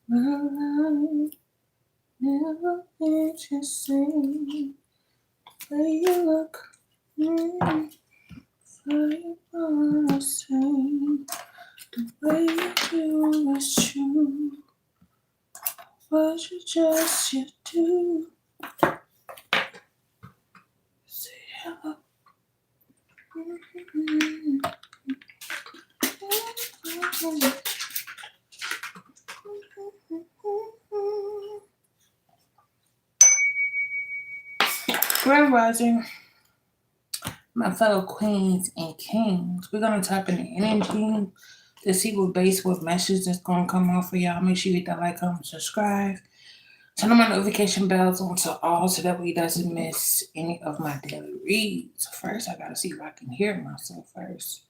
My life never been the same. The way you look at me, fire on the same. The way you do is true. What you do. Say hello. Grand Rising, my fellow queens and kings. We're gonna tap in the energy to see what base, what message that's gonna come out for y'all. Make sure you hit that like, comment, subscribe. Turn on my notification bells on to all so that way you doesn't miss any of my daily reads. First, I gotta see if I can hear myself first.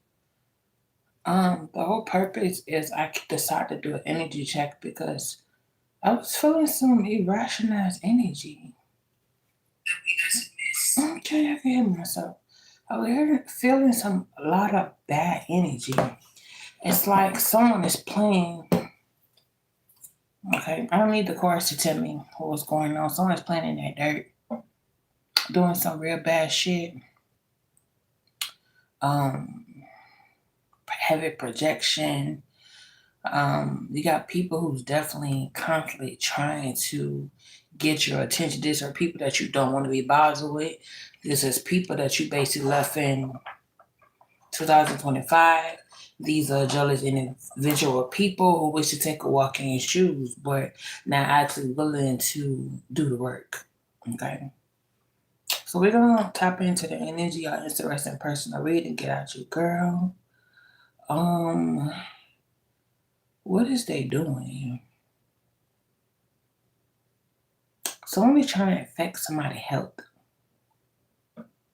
The whole purpose is I decided to do an energy check because I was feeling some irrational energy. Okay, I can hear myself. I was feeling a lot of bad energy. It's like someone is playing. Okay, I don't need the chorus to tell me what's going on. Someone's playing in that dirt, doing some real bad shit. Heavy projection. You got people who's definitely constantly trying to get your attention. These are people that you don't want to be bothered with. This is people that you basically left in 2025. These are jealous individual people who wish to take a walk in your shoes, but not actually willing to do the work. Okay. So we're gonna tap into the energy, y'all interested in personal reading, get out your girl. What is they doing? Someone is trying to affect somebody's health.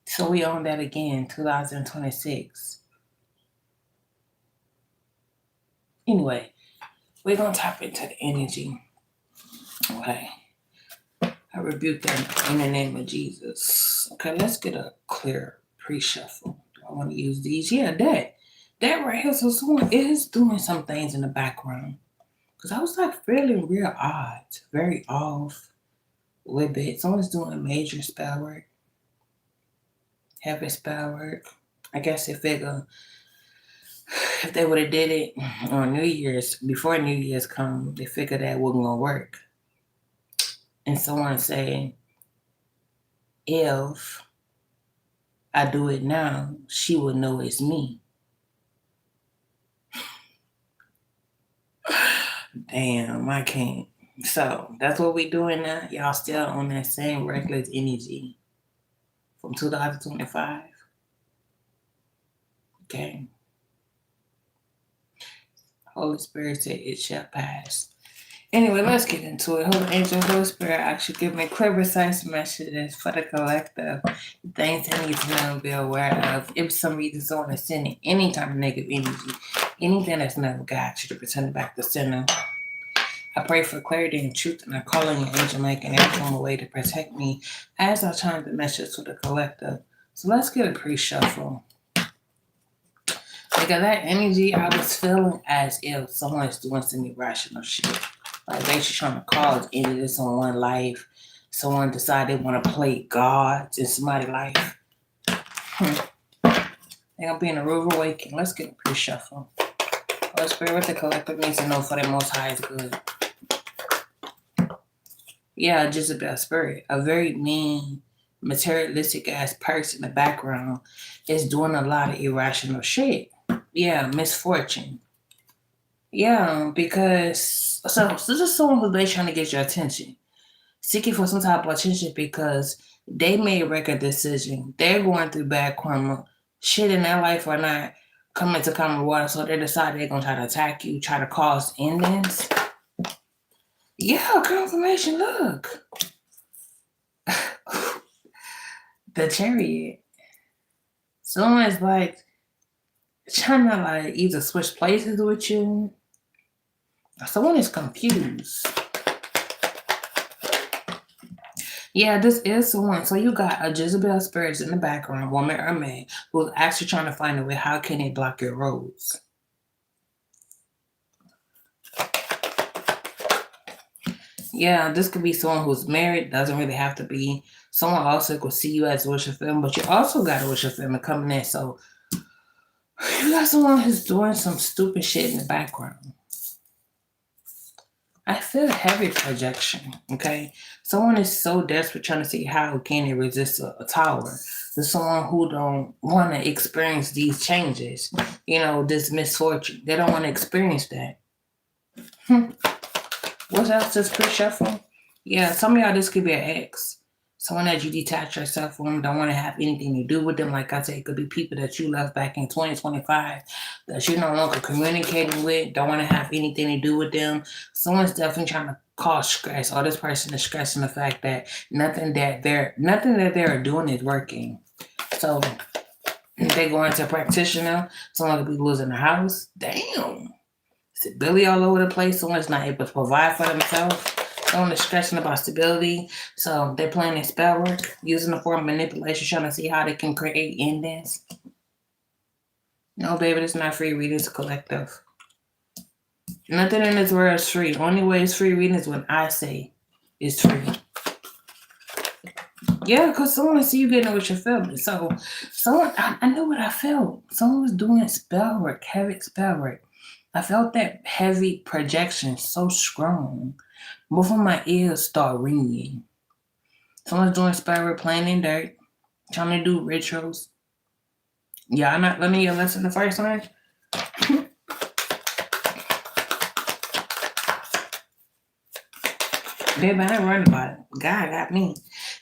So we own that again, 2026. Anyway, we're gonna tap into the energy. Okay. I rebuke that in the name of Jesus. Okay, let's get a clear pre-shuffle. Do I want to use these? Yeah, that right here. So someone is doing some things in the background. Because I was like feeling real odd, very off a little bit. Someone's doing major spell work, heavy spell work. I guess they figure if they would have did it on New Year's, before New Year's come, they figured that wasn't gonna work. And someone saying, if I do it now, she will know it's me. Damn, I can't. So that's what we doing now. Y'all still on that same reckless energy from 2025. Okay. Holy Spirit said it shall pass. Anyway, let's get into it. Holy Angel, Holy Spirit actually give me clear, precise messages for the collective. Things I need to know and be aware of. If for some reason someone is sending any type of negative energy, anything that's never got you to pretend back to center. I pray for clarity and truth, and I call on your angel Mike and every way to protect me as I turn the message to the collective. So let's get a pre-shuffle. Because that energy, I was feeling as if someone's doing some irrational shit. Like they just trying to cause any someone's life. Someone decide they want to play gods in somebody's life. They're gonna be in a rude awakening. Let's get a pre-shuffle. Holy Spirit, what the collective needs to know for the Most High is good. Yeah, Jezebel spirit, a very mean, materialistic ass person in the background is doing a lot of irrational shit. Yeah, misfortune. Yeah, because so this is someone who's really trying to get your attention, seeking for some type of attention because they made a record decision. They're going through bad karma, shit in their life or not coming to common water, so they decide they're gonna try to attack you, try to cause endings. Yeah, confirmation. Look. The Chariot. Someone's like trying to like either switch places with you. Someone is confused. Yeah, this is someone. So you got a Jezebel spirit in the background, woman or man, who's actually trying to find a way. How can they block your roads? Yeah, this could be someone who's married, doesn't really have to be. Someone also could see you as a wish fulfillment, but you also got a wish fulfillment coming in. So you got someone who's doing some stupid shit in the background. I feel heavy projection, okay? Someone is so desperate trying to see how can they resist a tower. There's someone who don't want to experience these changes, this misfortune. They don't want to experience that. What else is pre-shuffle? Yeah, some of y'all, this could be an ex. Someone that you detach yourself from, don't want to have anything to do with them. Like I said, it could be people that you left back in 2025 that you're no longer communicating with, don't want to have anything to do with them. Someone's definitely trying to cause stress, or this person is stressing the fact that nothing that they're doing is working. So they go into a practitioner, someone could be losing a house. Damn. Stability all over the place. Someone's not able to provide for themselves. Someone is stressing about stability. So they're playing in spell work, using the form of manipulation, trying to see how they can create endings. No, baby, it's not free reading, it's collective. Nothing in this world is free. Only way it's free reading is when I say it's free. Yeah, because someone see you getting what you feel. So I know what I felt. Someone was doing spell work, heavy spell work. I felt that heavy projection so strong. Both of my ears start ringing. Someone's doing spell work, playing in dirt, trying to do rituals. Y'all not learning your lesson the first time? Baby, I ain't worried about it. God got me.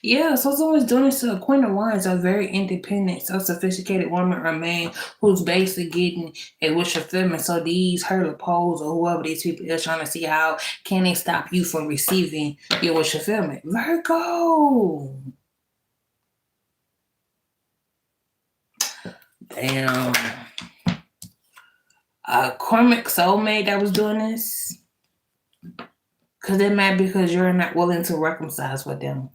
Yeah, so someone's doing this to a Queen of Wands, a very independent, self-sophisticated woman or man who's basically getting a wish fulfillment. So these hurdle poles or whoever these people is trying to see how can they stop you from receiving your wish fulfillment. Virgo. Damn. A karmic soulmate that was doing this. Because it might be because you're not willing to reconcile with them.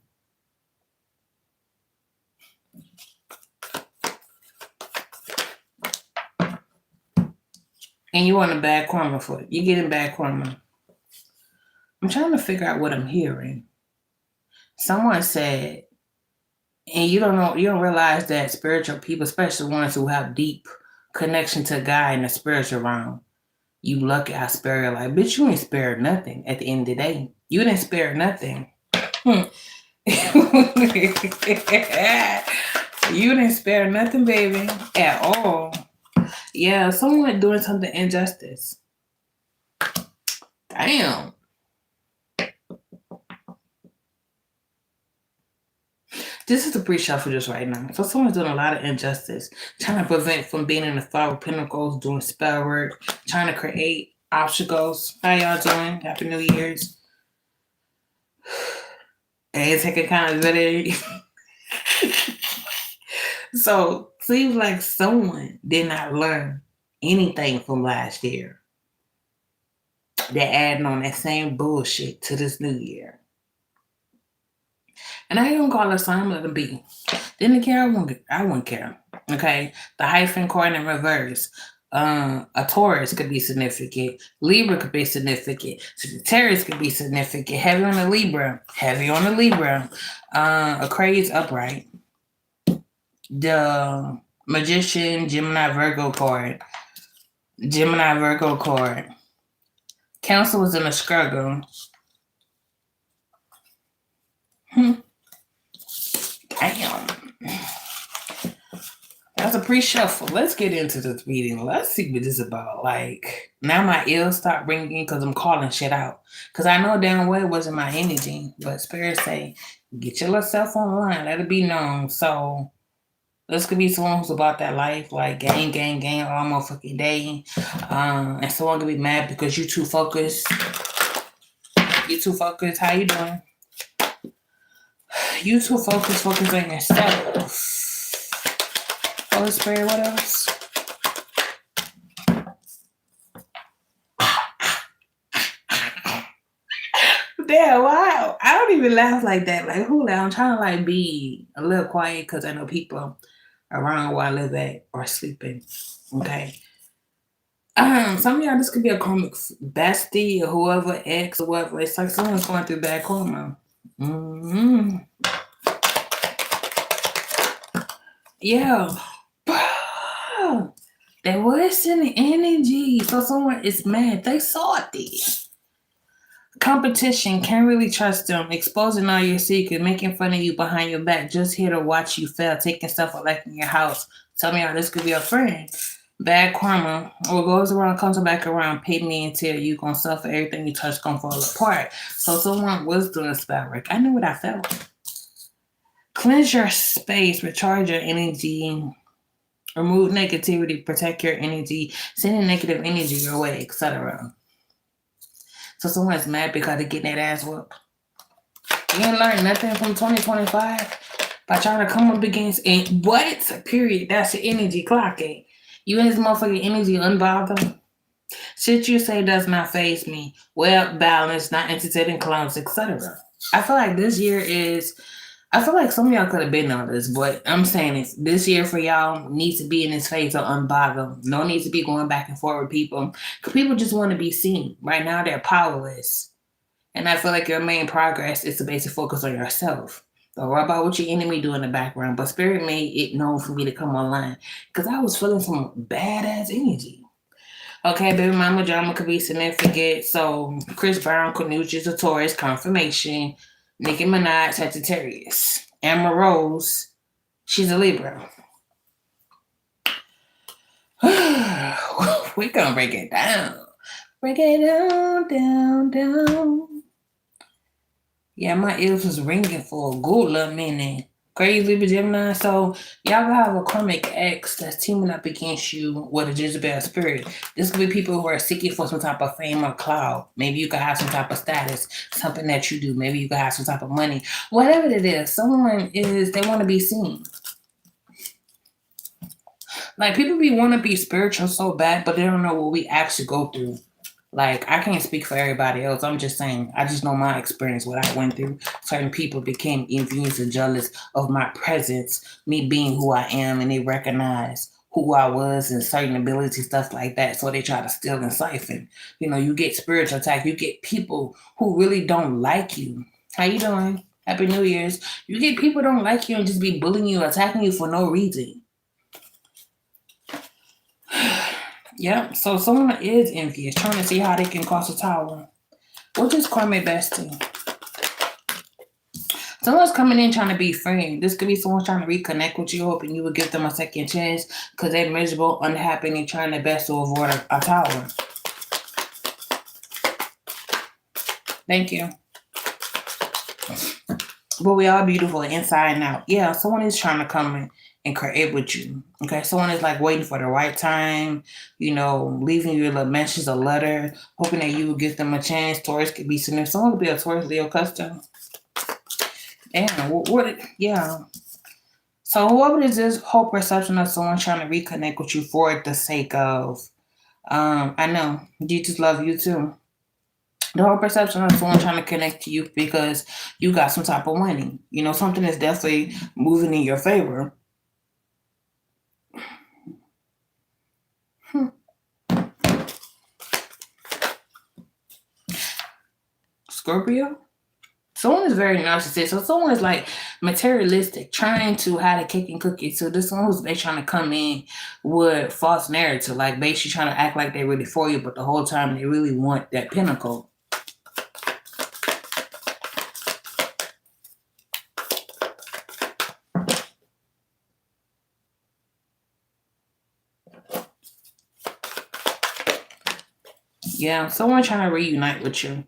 And you want a bad karma for it. You're getting bad karma. I'm trying to figure out what I'm hearing. Someone said, and you don't realize that spiritual people, especially ones who have deep connection to God in the spiritual realm, you lucky I spare your life. Bitch, you ain't spared nothing at the end of the day. You didn't spare nothing. You didn't spare nothing, baby, at all. Yeah, someone doing something injustice. Damn. This is the pre-shuffle just right now. So someone's doing a lot of injustice, trying to prevent from being in the Five of Pentacles, doing spell work, trying to create obstacles. How y'all doing? Happy New Year's. And take accountability. So seems like someone did not learn anything from last year. They're adding on that same bullshit to this new year. And I don't call it sign, let it be. Didn't care, I wouldn't care. Okay? The hyphen card in reverse. A Taurus could be significant. Libra could be significant. Sagittarius could be significant. Heavy on the Libra. Aquarius upright. The Magician, Gemini, Virgo card. Council was in a struggle. Damn. That's a pre-shuffle. Let's get into this reading. Let's see what this is about. Like, now my ears start ringing because I'm calling shit out. Because I know damn well it wasn't my energy. But spirits say, get yourself online. Let it be known. So, this could be someone who's about that life. Like, gang, all motherfucking day. And someone could be mad because you too focused. How you doing? You too focused on yourself. Holy Spirit, what else? Damn, wow. I don't even laugh like that. Like, who laugh? I'm trying to like be a little quiet because I know people around where I live at are sleeping. Okay. Some of y'all, this could be a karmic bestie or whoever, ex or whoever. It's like someone's going through bad karma. Mm-hmm. Yeah. They was sending energy. So someone is mad. They saw it. Competition, can't really trust them. Exposing all your secrets, making fun of you behind your back, just here to watch you fail, taking stuff like in your house. Tell me how this could be a friend. Bad karma. What goes around comes back around. Pay me until you gonna suffer. Everything you touch gonna fall apart. So someone was doing spell work. I knew what I felt. Cleanse your space, recharge your energy, remove negativity, protect your energy, sending negative energy your way, etc. So someone's mad because they're getting that ass whooped. You ain't learned nothing from 2025 by trying to come up against it. What? Period. That's the energy clocking. You and this motherfucking energy unbothered. Shit you say does not faze me. Well balanced, not entertaining clowns, etc. I feel like this year is. I feel like some of y'all could have been on this, but I'm saying it. This year for y'all needs to be in this phase of unbothered. No need to be going back and forth with people. Because people just want to be seen. Right now, they're powerless. And I feel like your main progress is to basically focus on yourself. Don't worry about what your enemy do in the background. But Spirit made it known for me to come online. Because I was feeling some badass energy. Okay, baby mama drama could be significant. So Chris Brown, Cornelius a Taurus, confirmation. Nicki Minaj, Sagittarius. Amber Rose, she's a Libra. We're gonna break it down. Break it down, down, down. Yeah, my ears was ringing for a good little minute. Crazy Libra Gemini. So y'all gonna have a karmic ex that's teaming up against you with a Jezebel spirit. This could be people who are seeking for some type of fame or clout. Maybe you could have some type of status, something that you do. Maybe you could have some type of money. Whatever it is, someone is, they want to be seen. Like people want to be spiritual so bad, but they don't know what we actually go through. Like, I can't speak for everybody else. I'm just saying, I just know my experience, what I went through. Certain people became envious and jealous of my presence, me being who I am, and they recognize who I was and certain abilities, stuff like that. So they try to steal and siphon. You know, you get spiritual attack. You get people who really don't like you. How you doing? Happy New Year's. You get people who don't like you and just be bullying you, attacking you for no reason. Yeah, so someone is envious, trying to see how they can cross a tower. What is karmic bestie? Someone's coming in trying to be friend. This could be someone trying to reconnect with you, hoping you would give them a second chance because they're miserable, unhappy, and trying their best to avoid a tower. Thank you. But we are beautiful inside and out. Yeah, someone is trying to come in and create with you. Okay, someone is like waiting for the right time, you know, leaving you a message, a letter, hoping that you will give them a chance. Taurus could be significant. Someone could be a Taurus, Leo, custom. Damn, what? Yeah. So whoever this is, whole perception of someone trying to reconnect with you for the sake of, I know, Jesus love you too. The whole perception of someone trying to connect to you because you got some type of money. You know, something is definitely moving in your favor. Scorpio? Someone is very narcissistic. So someone is like materialistic, trying to have a cake and cookie. So this one who's they trying to come in with false narrative, like basically trying to act like they're really for you, but the whole time they really want that pinnacle. Yeah, someone trying to reunite with you.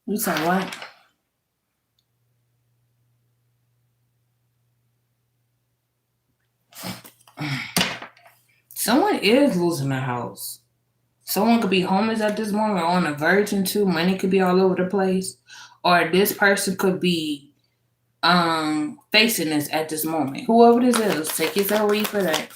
You said what? Someone is losing a house. Someone could be homeless at this moment or on the verge into. Money could be all over the place. Or this person could be facing this at this moment. Whoever this is, take yourself read for that.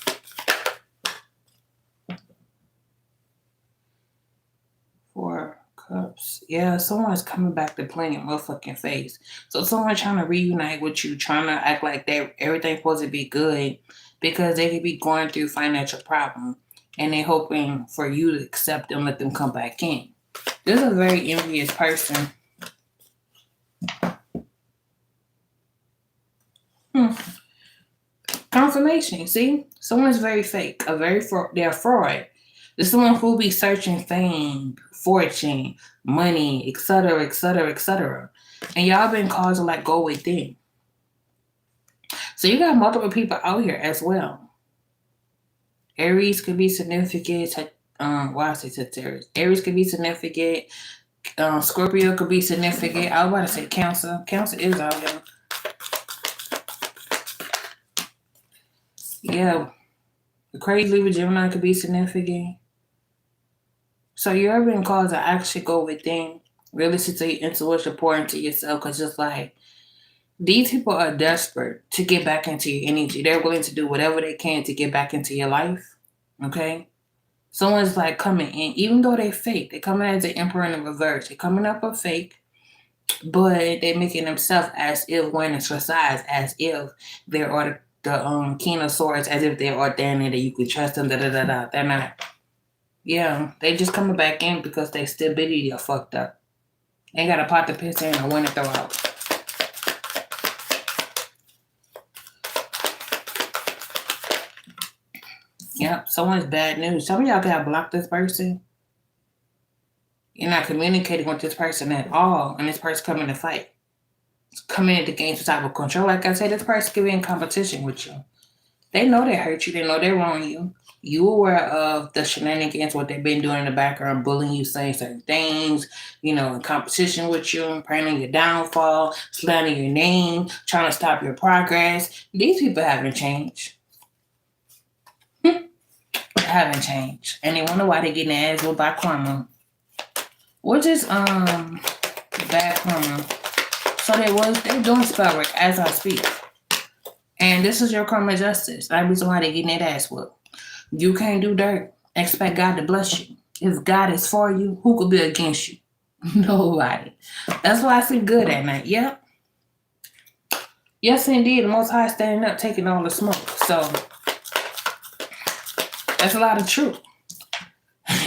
For Cups. Yeah, someone's coming back to play in your motherfucking face. So someone trying to reunite with you, trying to act like everything's supposed to be good because they could be going through financial problem and they're hoping for you to accept them, let them come back in. This is a very envious person. Confirmation. See, someone's very fake. They're a fraud. There's someone who be searching fame, fortune, money, etc., etc., etc. And y'all been called to like go within. So you got multiple people out here as well. Aries could be significant. Why I say Sagittarius? Aries could be significant. Scorpio could be significant. I was about to say Cancer. Cancer is out here. Yeah. The crazy with Gemini could be significant. So you're being called to actually go within, really listen to your intuition, pour into yourself, because just like these people are desperate to get back into your energy. They're willing to do whatever they can to get back into your life. Okay? Someone's like coming in, even though they're fake, they're coming as the emperor in the reverse. They're coming up a fake, but they're making themselves as if wearing a size, as if they're the king of swords, as if they're ordained that you could trust them. They're not. Yeah, they just coming back in because they stability are fucked up. They got a pot to piss in and one to throw out. Yep, someone's bad news. Some of y'all gotta block this person. You're not communicating with this person at all, and this person coming to fight. It's coming in to gain some type of control. Like I said, this person could be in competition with you. They know they hurt you. They know they wrong you. You aware of the shenanigans, what they've been doing in the background, bullying you, saying certain things, in competition with you, praying on your downfall, slandering your name, trying to stop your progress. These people haven't changed. Haven't changed. And they wonder why they're getting their ass whooped by karma. Which is bad karma. So they're doing spell work as I speak. And this is your karma justice. That's the reason why they're getting their ass whooped. You can't do dirt. Expect God to bless you. If God is for you, who could be against you? Nobody. That's why I sleep good at night. Yep. Yes, indeed. The Most High standing up, taking all the smoke. So that's a lot of truth.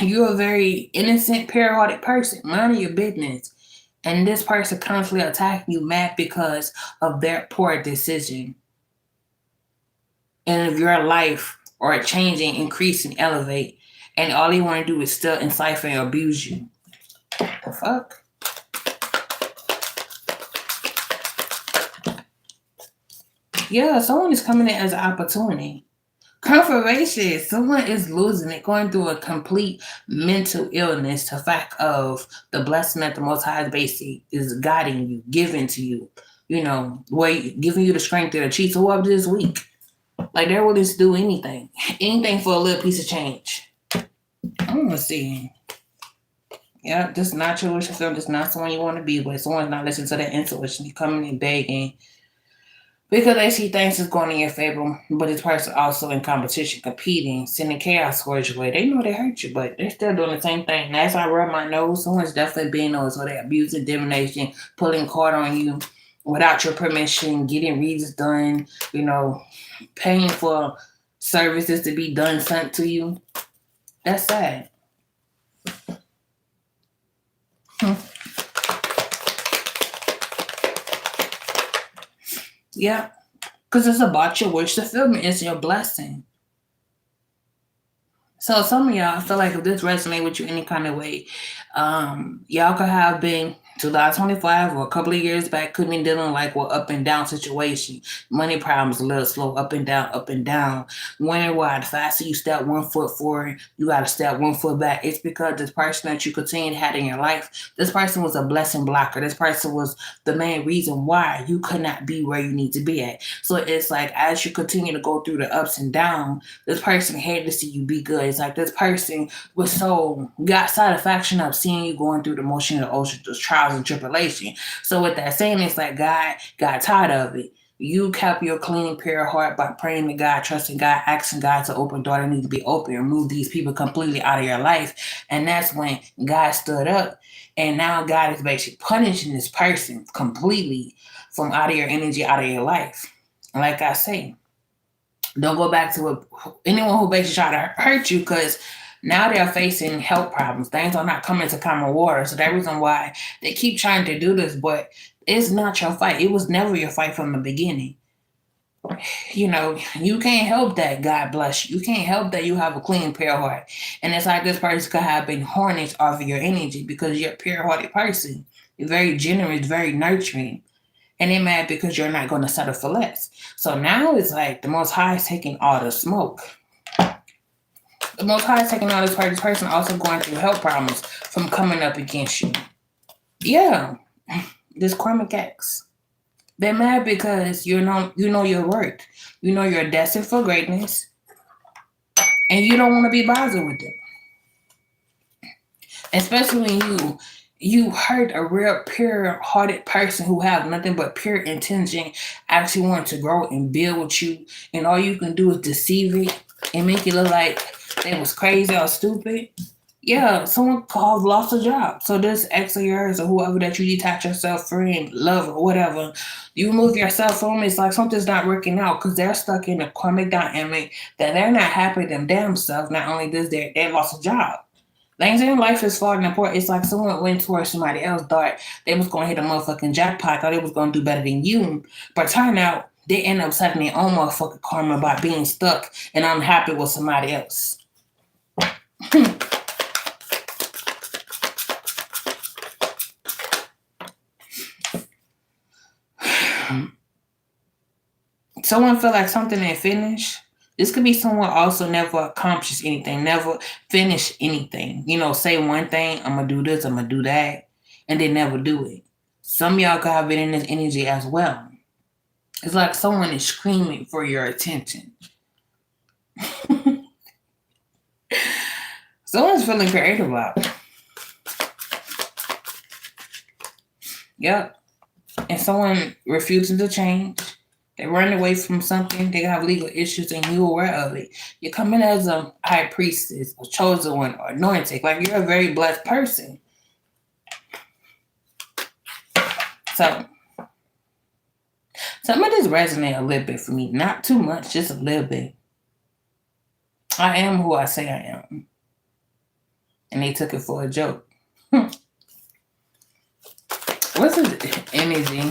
You're a very innocent, pure-hearted person. Mind your business. And this person constantly attacking you mad because of their poor decision. And if your life or changing, increasing, elevate, and all you want to do is still encipher and abuse you. The fuck? Yeah, someone is coming in as an opportunity. Confirmation. Someone is losing it, going through a complete mental illness. The fact of the blessing that the Most High basically is guiding you, giving to you. Giving you the strength to achieve. So up this week. Like they're willing to do anything for a little piece of change. I'm gonna see. Yeah, this is not your wish fulfillment. This is not someone you want to be with. Someone's not listening to their intuition. You're coming in begging because they see things is going in your favor, but this person also in competition, competing, sending chaos towards your way. They know they hurt you, but they're still doing the same thing. And as I rub my nose, someone's definitely being those, so they're abusing, divination, pulling cord on you without your permission, getting reasons done, paying for services to be done, sent to you. That's sad. Yeah, because it's about your wish fulfillment. It's your blessing. So some of y'all, I feel like if this resonates with you any kind of way, y'all could have been 2025 or a couple of years back, could be dealing like with up and down situation. Money problems a little slow, up and down, up and down. Wondering why the faster you step 1 foot forward, you got to step 1 foot back. It's because this person that you continue to have in your life, this person was a blessing blocker. This person was the main reason why you could not be where you need to be at. So it's like as you continue to go through the ups and downs, this person hated to see you be good. It's like this person got satisfaction of seeing you going through the motion of the ocean, those trials and tribulation. So with that saying, it's like God got tired of it. You kept your clean, pure heart by praying to God, trusting God, asking God to open door that need to be open, remove these people completely out of your life. And that's when God stood up. And now God is basically punishing this person completely from out of your energy, out of your life. And like I say, don't go back to anyone who basically try to hurt you, because now they're facing health problems. Things are not coming to common water. So that reason why they keep trying to do this, but it's not your fight. It was never your fight from the beginning. You can't help that God bless you. You can't help that you have a clean, pure heart. And it's like this person could have been harnessed off of your energy because you're a pure-hearted person. You're very generous, very nurturing. And they're mad because you're not going to settle for less. So now it's like the Most High is taking all the smoke. The Most High is taking all this part. This person also going through health problems from coming up against you. Yeah, this karmic ex. They're mad because you know your worth. You know you're destined for greatness. And you don't want to be bothered with them. Especially when you hurt a real pure-hearted person who have nothing but pure intention, actually want to grow and build with you, and all you can do is deceive it and make it look like they was crazy or stupid. Yeah, someone could have lost a job. So this ex of yours or whoever that you detach yourself from, love or whatever, you remove yourself from, it's like something's not working out because they're stuck in a karmic dynamic that they're not happy with them damn self. Not only this, they lost a job. Things in life is falling apart. It's like someone went towards somebody else, thought they was going to hit a motherfucking jackpot, thought they was going to do better than you. But turn out, they end up sucking their own motherfucking karma by being stuck and unhappy with somebody else. Someone feel like something ain't finished. This could be someone also never accomplished anything, never finished anything. Say one thing, I'm going to do this, I'm going to do that, and they never do it. Some of y'all could have been in this energy as well. It's like someone is screaming for your attention. Someone's feeling creative about it. Yep. And someone refusing to change. They run away from something. They have legal issues and you're aware of it. You come in as a high priestess, a chosen one, or anointed. Like you're a very blessed person. So, some of this resonate a little bit for me. Not too much, just a little bit. I am who I say I am. And they took it for a joke. What's his energy?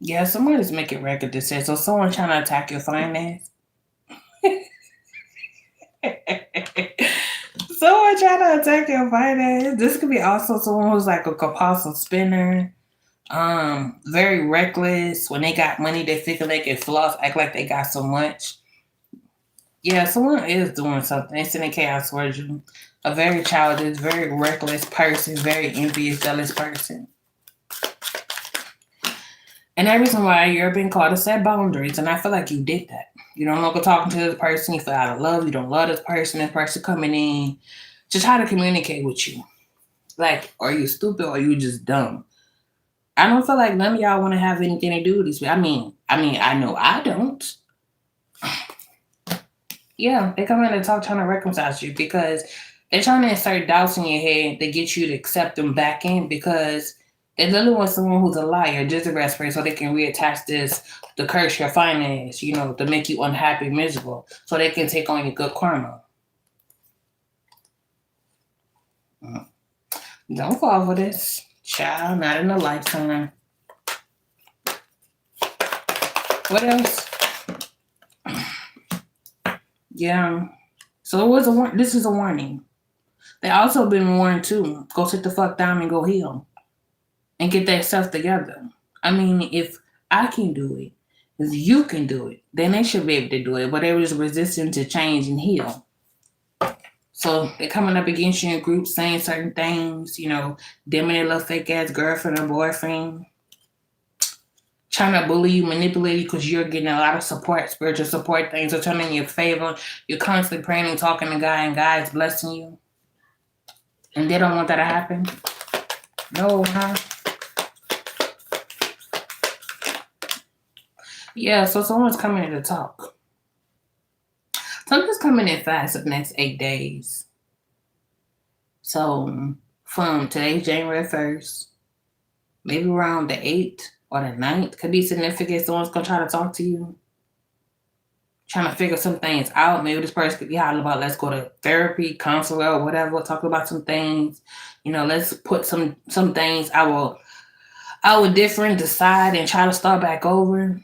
Yeah, somebody's making record that says, so someone trying to attack your finance. Someone trying to attack your finance. This could be also someone who's like a compulsive spender. Very reckless. When they got money, they figure they can floss, act like they got so much. Yeah, someone is doing something. It's in a chaos version. A very childish, very reckless person, very envious, jealous person. And that reason why you're being called to set boundaries. And I feel like you did that. You don't look at talking to this person. You feel out of love. You don't love this person coming in. Just how to communicate with you. Like, are you stupid or are you just dumb? I don't feel like none of y'all want to have anything to do with this. I mean, I know I don't. Yeah, they come in and talk trying to reconcile you because they're trying to insert doubts in your head to get you to accept them back in because they literally want someone who's a liar, just a respirator, so they can reattach this to curse your finance, to make you unhappy, miserable, so they can take on your good karma. Don't fall for this. Child, not in a lifetime. What else? Yeah. So this is a warning. They also been warned too. Go sit the fuck down and go heal. And get that stuff together. I mean, if I can do it, if you can do it, then they should be able to do it. But they were just resistant to change and heal. So they're coming up against you in groups saying certain things, dimming their little fake ass girlfriend or boyfriend. trying to bully you, manipulate you because you're getting a lot of support, spiritual support. Things are turning in your favor. You're constantly praying and talking to God, and God is blessing you. And they don't want that to happen. No, huh? Yeah, so someone's coming in to talk. Something's coming in fast the next 8 days. So from today's January 1st, maybe around the 8th or the 9th, could be significant. Someone's going to try to talk to you. Trying to figure some things out. Maybe this person could be hollering about, let's go to therapy, counselor, or whatever, talk about some things. Let's put some things I would different, decide, and try to start back over.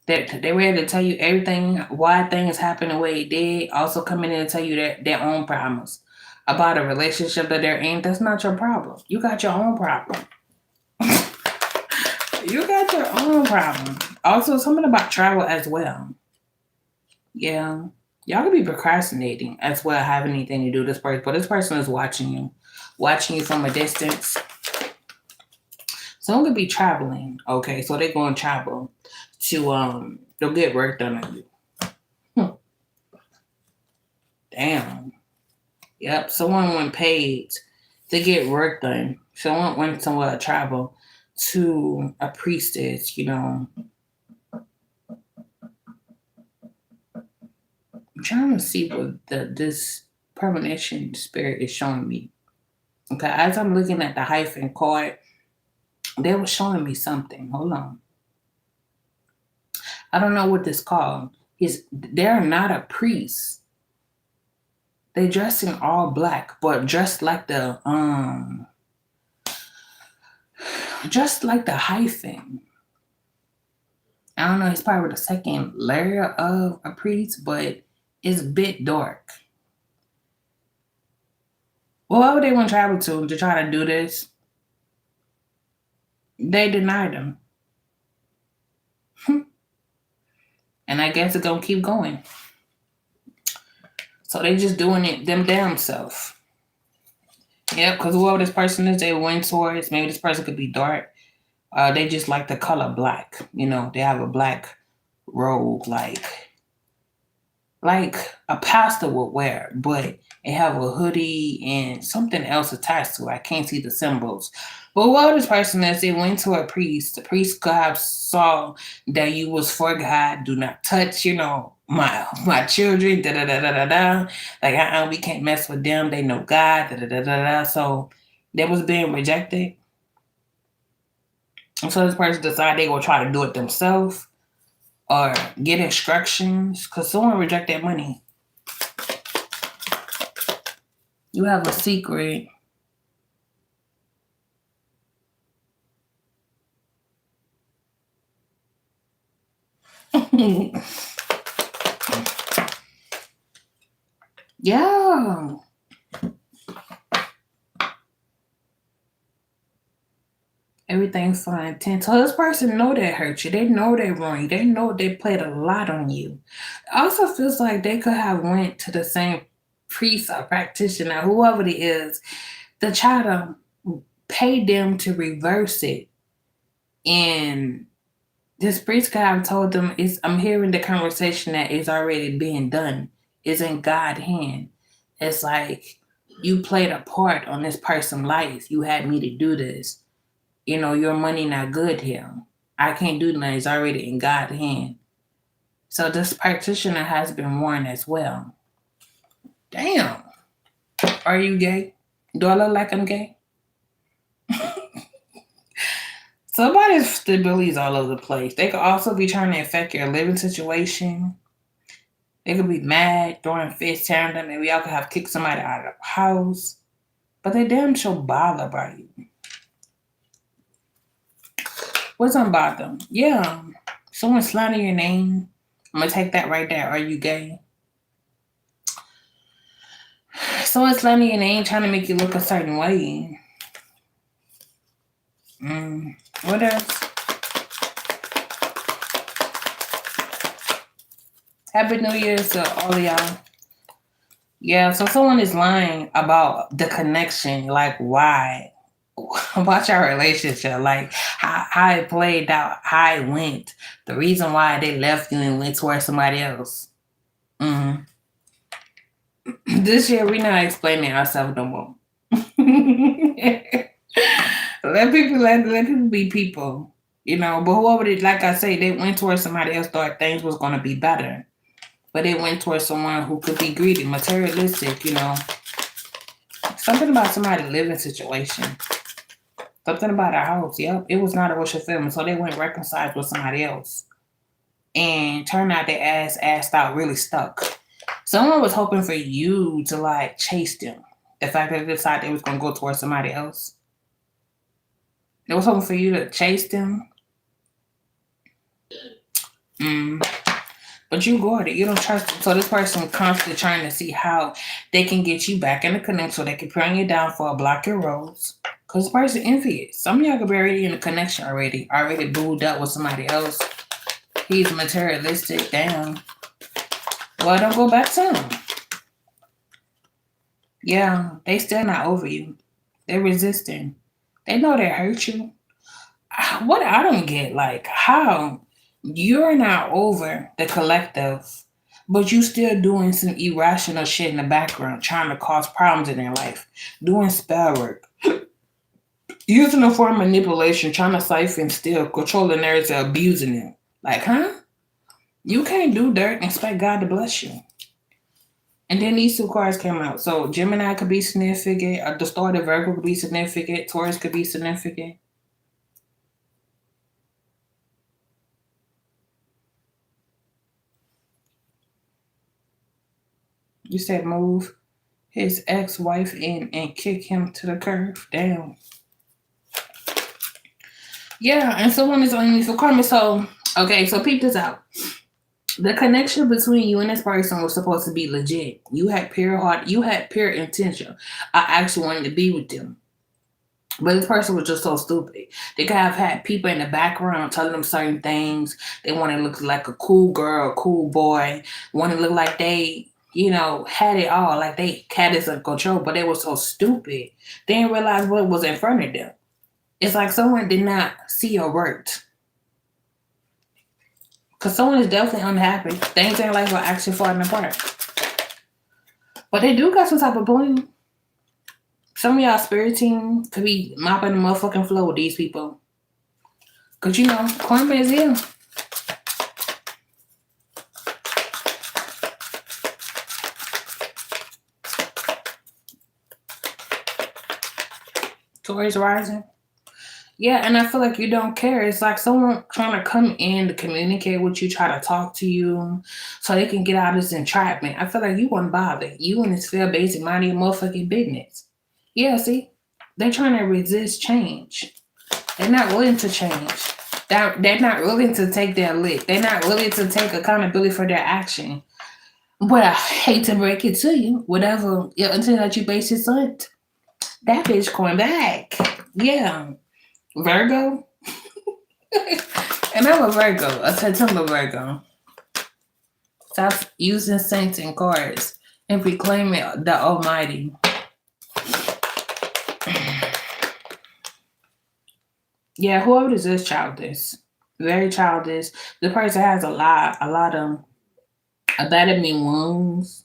They're ready to tell you everything, why things happen the way it did. Also coming in to tell you their own problems about a relationship that they're in. That's not your problem. You got your own problem. You got your own problem. Also, something about travel as well. Yeah. Y'all could be procrastinating as well, having anything to do with this person. But this person is watching you from a distance. Someone could be traveling. Okay, so they're going to travel to they'll get work done on you. Damn. Yep, someone went paid to get work done. Someone went somewhere to travel to a priestess, I'm trying to see what this premonition spirit is showing me. Okay, as I'm looking at the hyphen card, they were showing me something. Hold on. I don't know what this called. They're not a priest. They dress in all black, but dressed like the hyphen. I don't know, it's probably the second layer of a priest, but it's a bit dark. Well, why would they want to travel to try to do this? They denied them. And I guess it's going to keep going. So they just doing it them damn self. Yep, because whoever this person is, they went towards. Maybe this person could be dark. They just like the color black. They have a black robe like a pastor would wear, but it have a hoodie and something else attached to it. I can't see the symbols. But what this person is, they went to a priest. The priest God saw that you was for God. Do not touch, my children. Da da da da da da. Like we can't mess with them. They know God. Da da da da da. So they was being rejected. And so this person decided they gonna try to do it themselves or get instructions because someone reject that money. You have a secret. Yeah. Everything's fine. So this person know they hurt you. They know they wrong you. They know they played a lot on you. It also feels like they could have went to the same priest or practitioner, whoever it is, to try to pay them to reverse it. And this priest could have told them, I'm hearing the conversation that is already being done. It's in God's hand. It's like you played a part on this person's life. You had me to do this. Your money not good here. I can't do nothing. It's already in God's hand. So this practitioner has been warned as well. Damn. Are you gay? Do I look like I'm gay? Somebody's stability is all over the place. They could also be trying to affect your living situation. They could be mad, throwing fists, tearing them. Maybe y'all could have kicked somebody out of the house. But they damn sure bother by you. What's about them? Yeah. Someone slander your name. I'm going to take that right there. Are you gay? Someone slander your name trying to make you look a certain way. What else? Happy New Year to all of y'all. Yeah, so someone is lying about the connection. Like, why? Watch our relationship, like how it played out, how it went, the reason why they left you and went towards somebody else. Mm-hmm. This year, we're not explaining ourselves no more. let people be people, you know. But whoever did, like I say, they went towards somebody else, thought things was gonna be better, but they went towards someone who could be greedy, materialistic, you know. Something about somebody living situation. Something about a house. Yep, it was not a wish fulfillment, so they went reconciled with somebody else, and turned out their assed out, really stuck. Someone was hoping for you to like chase them. The fact that they decided they was gonna go towards somebody else. They was hoping for you to chase them. But you got it. You don't trust them. So this person constantly trying to see how they can get you back in the connection so they can bring you down for a block your roads. Because this person envious. Some of y'all could be already in a connection already booed up with somebody else. He's materialistic. Damn. Well, don't go back to him. Yeah, they still not over you. They're resisting. They know they hurt you. What I don't get, like, how you're not over the collective, but you still doing some irrational shit in the background, trying to cause problems in their life, doing spell work, using a form of manipulation, trying to siphon, still controlling narrative, abusing them. Like, huh? You can't do dirt and expect God to bless you. And then these two cards came out. So Gemini could be significant, a distorted Virgo could be significant, Taurus could be significant. You said move his ex-wife in and kick him to the curb. Damn. Yeah, and someone is on you for karma. So, okay, so peep this out. The connection between you and this person was supposed to be legit. You had pure heart. You had pure intention. I actually wanted to be with them. But this person was just so stupid. They could have had people in the background telling them certain things. They want to look like a cool girl, a cool boy. Want to look like they, you know, had it all. Like they had this in control. But they were so stupid. They didn't realize what was in front of them. It's like someone did not see your worth. Because someone is definitely unhappy. Things in life are actually falling apart. But they do got some type of bling. Some of y'all spirit team could be mopping the motherfucking floor with these people. Because, you know, karma is here. Taurus rising. Yeah, and I feel like you don't care. It's like someone trying to come in to communicate with you, try to talk to you so they can get out of this entrapment. I feel like you won't bother. You and this fair basic mind your motherfucking business. Yeah, see? They're trying to resist change. They're not willing to change. They're not willing to take their lick. They're not willing to take accountability for their action. But I hate to break it to you. Whatever until that you base it on, that bitch going back. Yeah. Virgo? And I'm a Virgo, a September Virgo. Stop using saints and cards and proclaiming the Almighty. Yeah, whoever this is childish. Very childish. The person has a lot of abandonment wounds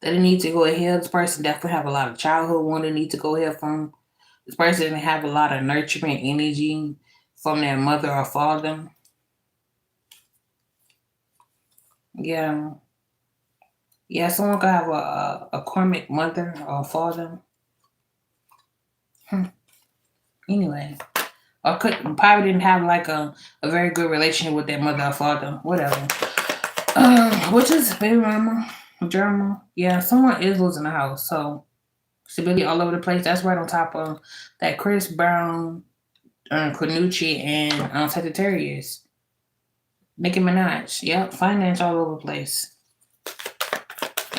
that they need to go ahead. This person definitely have a lot of childhood wounds they need to go ahead from. This person have a lot of nurturing energy from their mother or father. Yeah. Yeah, someone could have a karmic mother or father. Anyway. Or probably didn't have like a very good relationship with their mother or father. Whatever. Which is baby mama, drama. Yeah, someone is losing the house. So stability all over the place. That's right on top of that Chris Brown, Cornucci, and Sagittarius. Nicki Minaj. Yep, finance all over the place.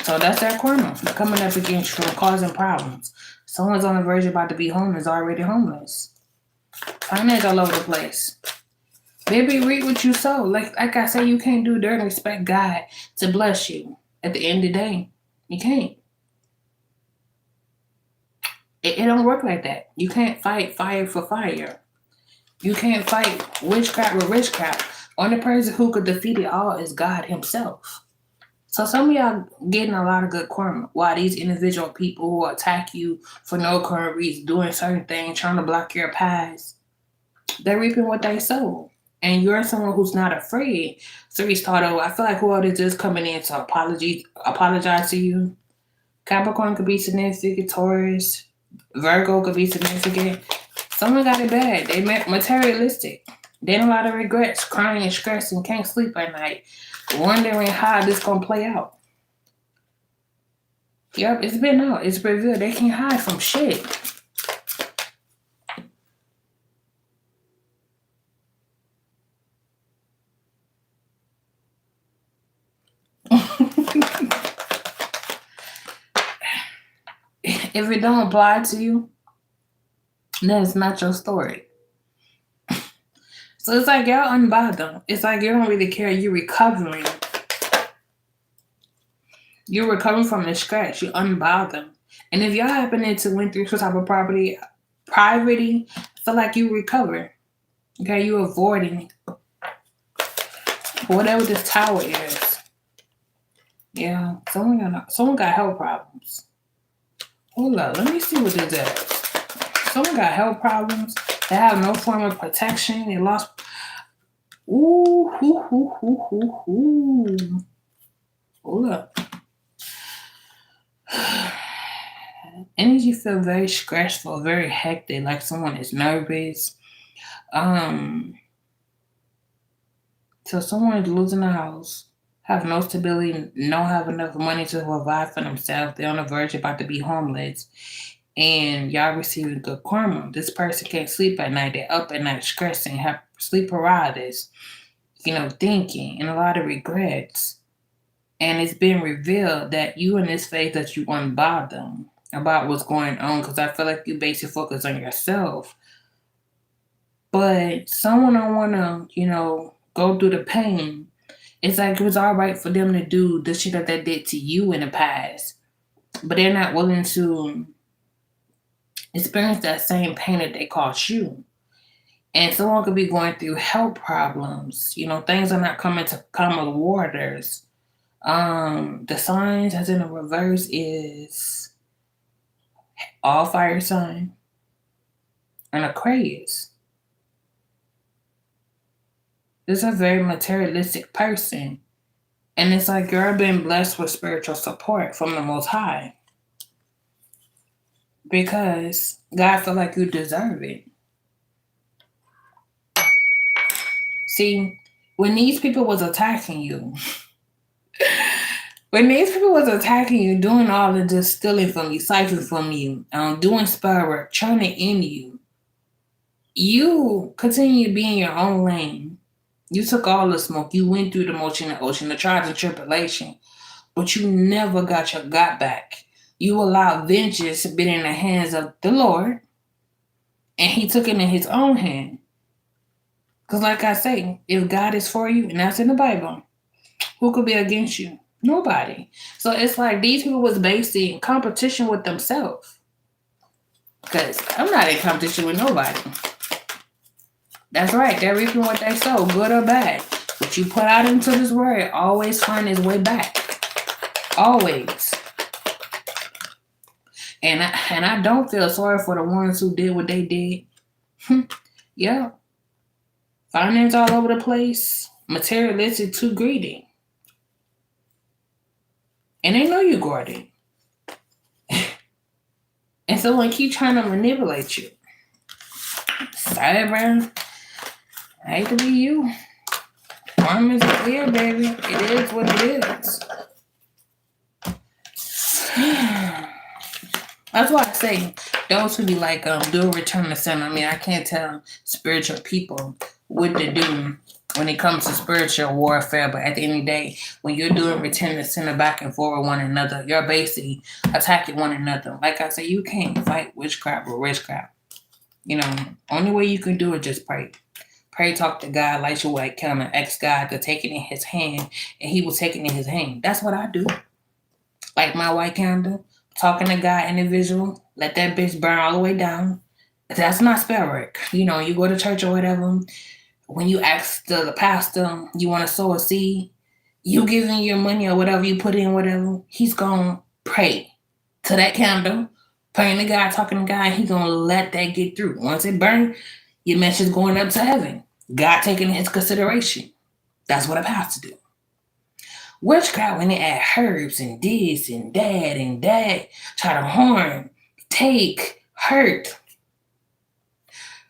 So that's their karma. Coming up against you and causing problems. Someone's on the verge about to be homeless, already homeless. Finance all over the place. Baby, read what you sow. Like I said, you can't do dirt and expect God to bless you. At the end of the day, you can't. It don't work like that. You can't fight fire for fire. You can't fight witchcraft with witchcraft. Only person who could defeat it all is God himself. So some of y'all getting a lot of good karma. While these individual people who attack you for no current reason, doing certain things, trying to block your paths, they're reaping what they sow. And you're someone who's not afraid to restart over. I feel like whoever this is coming in to apologize to you. Capricorn could be significant, Taurus, Virgo could be significant. Someone got it bad. They materialistic. They had a lot of regrets, crying and stressing, can't sleep at night, wondering how this gonna play out. Yep, it's been out. It's revealed. They can't hide from shit. If it don't apply to you, then it's not your story. So it's like y'all unbothered. It's like you don't really care. You're recovering. You're recovering from the scratch. You're unbothered. And if y'all happen to went through some type of poverty, I feel like you recover. Okay, you avoiding whatever this tower is. Yeah, someone got health problems. Hold up, let me see what this is. Someone got health problems. They have no form of protection. They lost. Ooh. Hold up. Energy feel very stressful, very hectic, like someone is nervous. So someone is losing a house, have no stability, don't have enough money to provide for themselves. They're on the verge about to be homeless. And y'all receiving good karma. This person can't sleep at night. They're up at night stressing, have sleep paralysis, thinking, and a lot of regrets. And it's been revealed that you in this phase that you unbothered them about what's going on, because I feel like you basically focus on yourself. But someone don't want to, go through the pain. It's like it was all right for them to do the shit that they did to you in the past, but they're not willing to experience that same pain that they caused you. And someone could be going through health problems. Things are not coming to calm waters. The signs as in the reverse is all fire sign and Aquarius. This is a very materialistic person. And it's like you're being blessed with spiritual support from the Most High. Because God feel like you deserve it. See, when these people was attacking you, doing all of this, stealing from you, siphoning from you, doing spell work, trying to end you, you continue to be in your own lane. You took all the smoke. You went through the motion and ocean, the trials and tribulation, but you never got your God back. You allowed vengeance to be in the hands of the Lord, and he took it in his own hand. Because like I say, if God is for you, and that's in the Bible, who could be against you? Nobody. So it's like these people was based in competition with themselves. Because I'm not in competition with nobody. That's right. They're reaping what they sow, good or bad. What you put out into this world always find its way back. Always. And I don't feel sorry for the ones who did what they did. Yeah. Finance all over the place. Materialistic, too greedy. And they know you guarded. And someone keep trying to manipulate you. Sorry, bro. I hate to be you. Karma is clear, baby. It is what it is. That's why I say those who be like, do a return to sin. I mean, I can't tell spiritual people what to do when it comes to spiritual warfare, but at the end of the day, when you're doing return to sin back and forth with one another, you're basically attacking one another. Like I say, you can't fight witchcraft or witchcraft. Only way you can do it, just pray. Pray, talk to God, light your white candle, ask God to take it in his hand, and he will take it in his hand. That's what I do. Like my white candle, talking to God individual, let that bitch burn all the way down. That's not spell work. You know, you go to church or whatever. When you ask the pastor, you want to sow a seed, you giving your money or whatever you put in, whatever, he's going to pray to that candle, praying to God, talking to God, he's going to let that get through. Once it burns, your message going up to heaven. God taking his consideration. That's what a pastor do. Witchcraft, when they add herbs and this and that, try to harm, take, hurt.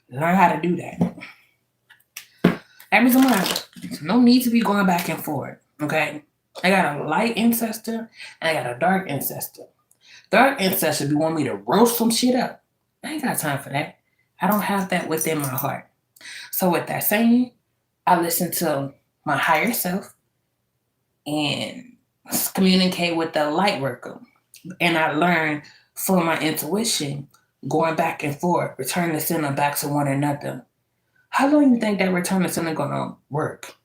Learn how to do that. Every time, no need to be going back and forth, okay? I got a light ancestor and I got a dark ancestor. Dark ancestor be wanting me to roast some shit up. I ain't got time for that. I don't have that within my heart. So with that saying, I listen to my higher self and communicate with the light worker. And I learn from my intuition, going back and forth, return the center back to one another. How long you think that return the center gonna work?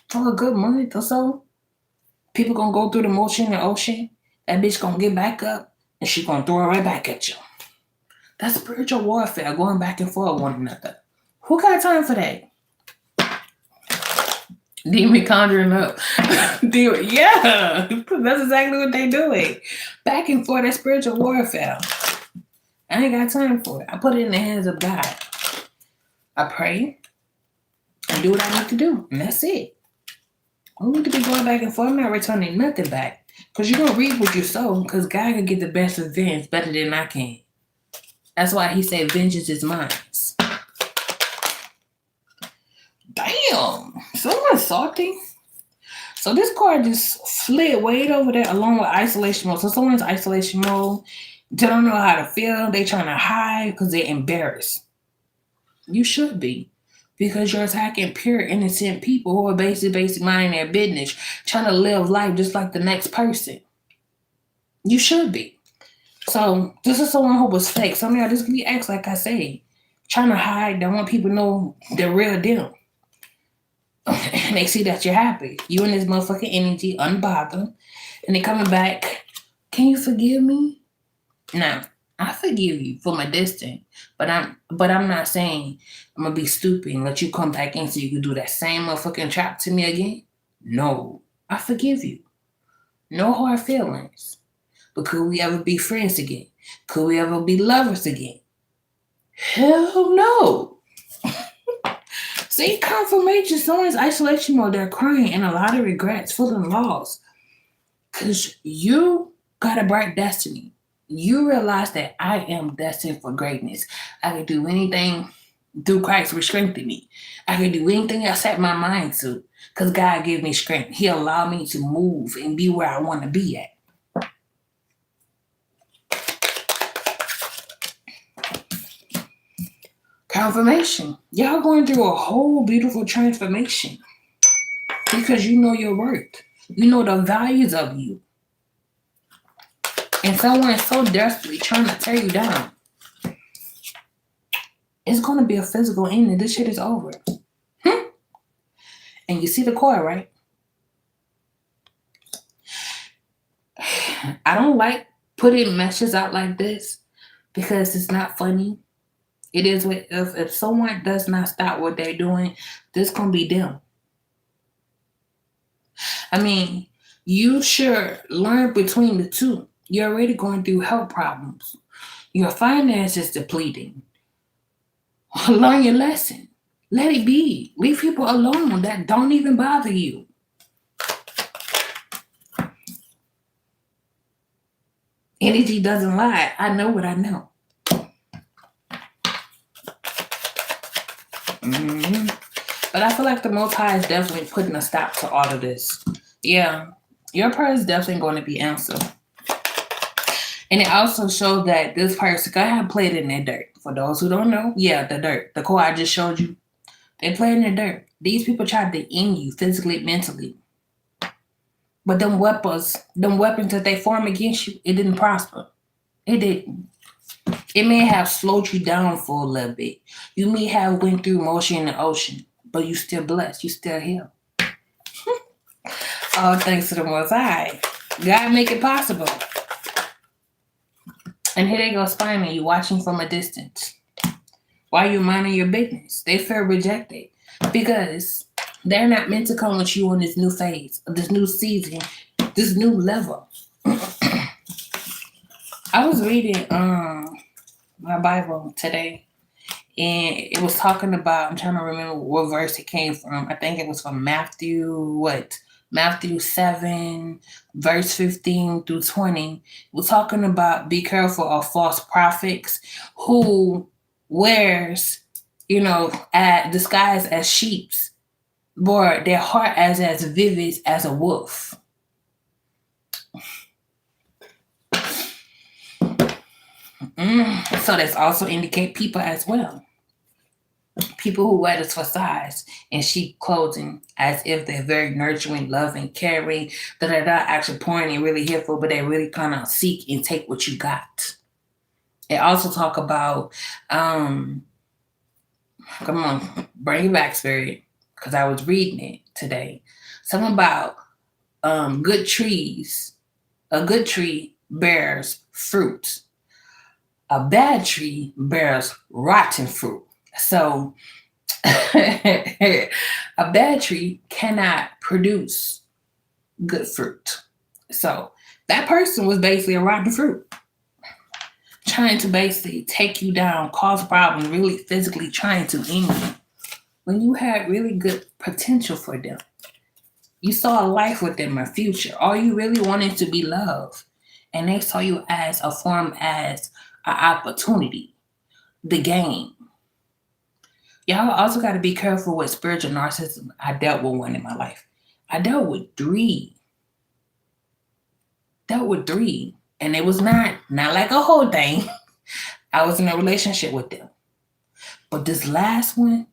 For a good month or so? People gonna go through the motion and ocean. That bitch gonna get back up and she gonna throw it right back at you. That's spiritual warfare, going back and forth with one another. Who got time for that? Demon conjuring up. Yeah, that's exactly what they doing. Back and forth, that spiritual warfare. I ain't got time for it. I put it in the hands of God. I pray and do what I need to do, and that's it. I don't need to be going back and forth. I'm not returning nothing back. Because you're going to reap what you sow, because God can get the best revenge better than I can. That's why he said, vengeance is mine. Damn, someone's salty. So this card just slid way over there along with isolation mode. So someone's isolation mode. They don't know how to feel. They trying to hide because they're embarrassed. You should be. Because you're attacking pure, innocent people who are basically minding their business, trying to live life just like the next person. You should be. So this is someone who was fake. Some of y'all just can be ex, like I say. Trying to hide. Don't want people to know the real deal. And they see that you're happy. You and this motherfucking energy, unbothered. And they coming back. Can you forgive me? No. I forgive you from a distance. But I'm not saying I'm gonna be stupid and let you come back in so you can do that same motherfucking trap to me again. No. I forgive you. No hard feelings. But could we ever be friends again? Could we ever be lovers again? Hell no. See, confirmation, someone's isolation mode, they're crying and a lot of regrets, feeling lost. Because you got a bright destiny. You realize that I am destined for greatness. I can do anything through Christ which strengthened me. I can do anything I set my mind to. Because God gave me strength. He allowed me to move and be where I want to be at. Confirmation. Y'all going through a whole beautiful transformation because you know your worth. You know the values of you. And someone is so desperately trying to tear you down. It's going to be a physical ending. This shit is over. And you see the card, right? I don't like putting messages out like this because it's not funny. It is what if someone does not stop what they're doing, this gonna be them. I mean, you should learn between the two. You're already going through health problems. Your finances depleting. Learn your lesson. Let it be. Leave people alone that don't even bother you. Energy doesn't lie. I know what I know. But I feel like the Most High is definitely putting a stop to all of this. Yeah, your prayer is definitely going to be answered. And it also showed that this person could have played in their dirt. For those who don't know, yeah, the dirt. The core I just showed you. They played in the dirt. These people tried to end you physically, mentally. But them weapons that they form against you, it didn't prosper. It didn't. It may have slowed you down for a little bit. You may have went through motion in the ocean, but you still blessed. You still here. All thanks to the Most High. God make it possible. And here they go spying on you, watching from a distance. While you're minding your business, they feel rejected because they're not meant to come with you on this new phase, this new season, this new level. I was reading my Bible today, and it was talking about, I'm trying to remember what verse it came from. I think it was from Matthew 7, verse 15 through 20. We're talking about be careful of false prophets who wears, disguised as sheep's, but their heart as vivid as a wolf. So that's also indicate people as well. People who wear this facades in sheep clothing as if they're very nurturing, loving, caring, that they're not actually pouring and really helpful, but they really kind of seek and take what you got. It also talk about, come on, bring it back, Spirit, because I was reading it today. Something about good trees. A good tree bears fruit. A bad tree bears rotten fruit. So a bad tree cannot produce good fruit. So that person was basically a rotten fruit, trying to basically take you down, cause problems, really physically trying to end you. When you had really good potential for them, you saw a life with them, a future. All you really wanted to be loved, and they saw you as a form, as an opportunity, the game. Y'all also got to be careful with spiritual narcissism. I dealt with one in my life. I dealt with three. And it was not like a whole thing. I was in a relationship with them. But this last one,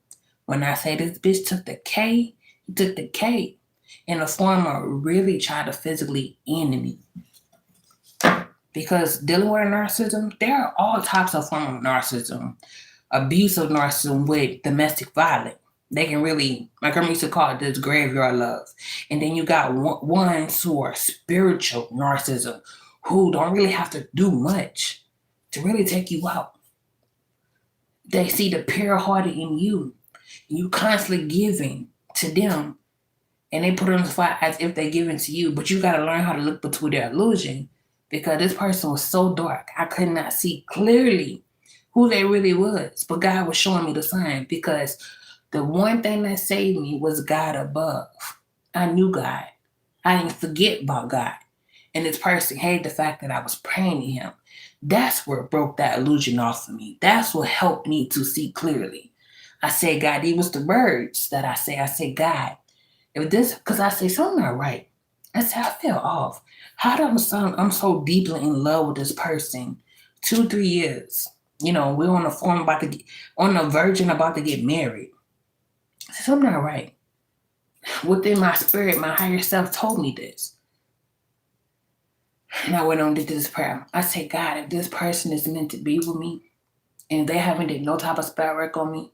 when I say this bitch took the K, he took the K in the form of really trying to physically end me. Because dealing with a narcissism, there are all types of forms of narcissism. Abusive narcissism with domestic violence. They can really, my grandma used to call it this graveyard love. And then you got ones who are spiritual narcissism, who don't really have to do much to really take you out. They see the pure hearted in you. You constantly giving to them, and they put it on the spot as if they're giving to you. But you got to learn how to look between their illusion, because this person was so dark. I could not see clearly who they really was. But God was showing me the sign, because the one thing that saved me was God above. I knew God. I didn't forget about God. And this person hated the fact that I was praying to him. That's what broke that illusion off of me. That's what helped me to see clearly. I said, God, these was the words that I say. I said, God, if this, because I say something not right. I said, I feel off. How do I'm so deeply in love with this person? 2-3 years. We're on the virgin about to get married. I said, something not right. Within my spirit, my higher self told me this. And I went on to this prayer. I said, God, if this person is meant to be with me, and they haven't did no type of spell work on me,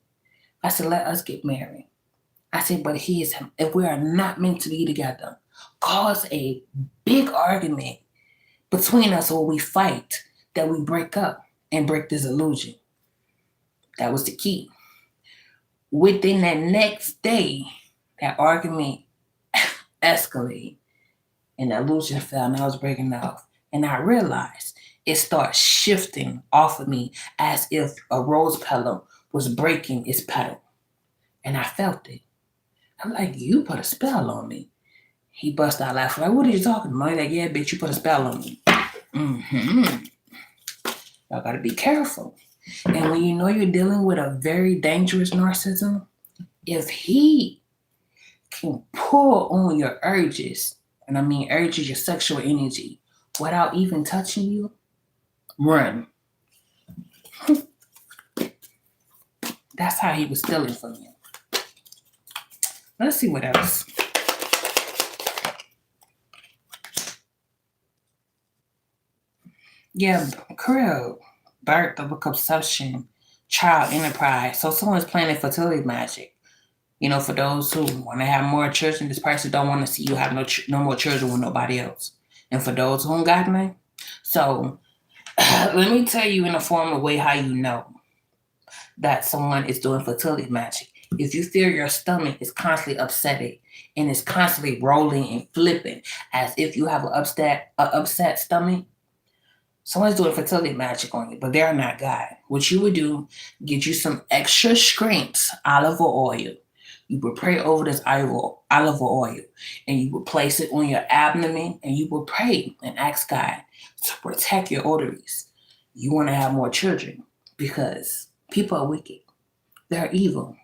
I said, let us get married. I said, but if we are not meant to be together, cause a big argument between us, or we fight, that we break up and break this illusion. That was the key. Within that next day, that argument escalated, and the illusion fell, and I was breaking off. And I realized it started shifting off of me as if a rose petal was breaking its petal. And I felt it. I'm like, you put a spell on me. He bust out laughing. Like, what are you talking about? I'm like, yeah, bitch, you put a spell on me. Y'all gotta be careful. And when you know you're dealing with a very dangerous narcissism, if he can pull on your urges, and I mean urges, your sexual energy, without even touching you, run. That's how he was stealing from you. Let's see what else. Yeah, Krill, birth of a conception, child enterprise. So someone's planning fertility magic. For those who want to have more children, this person don't want to see you have no more children with nobody else. And for those who don't got none, so Let me tell you in a form of way how you know that someone is doing fertility magic. If you feel your stomach is constantly upsetting and is constantly rolling and flipping as if you have an upset stomach, someone's doing fertility magic on you, but they're not God. What you would do, get you some extra strength olive oil. You would pray over this olive oil and you would place it on your abdomen and you would pray and ask God to protect your ovaries. You want to have more children because people are wicked. They're evil.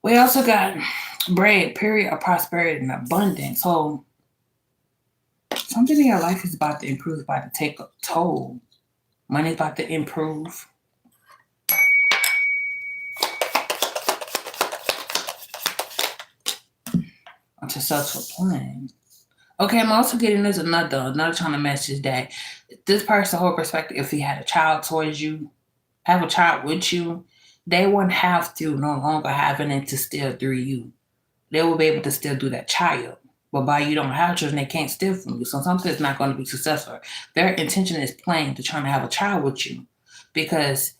We also got bread, period, of prosperity and abundance. So something in your life is about to improve, about to take a toll. Money's about to improve. A successful plan. Okay, I'm also getting this another trying to message that this person, whole perspective, if he had a child towards you, have a child with you, they wouldn't have to no longer having it to steal through you. They will be able to still do that child. But by you don't have children, they can't steal from you. So something's not going to be successful. Their intention is plain to trying to have a child with you because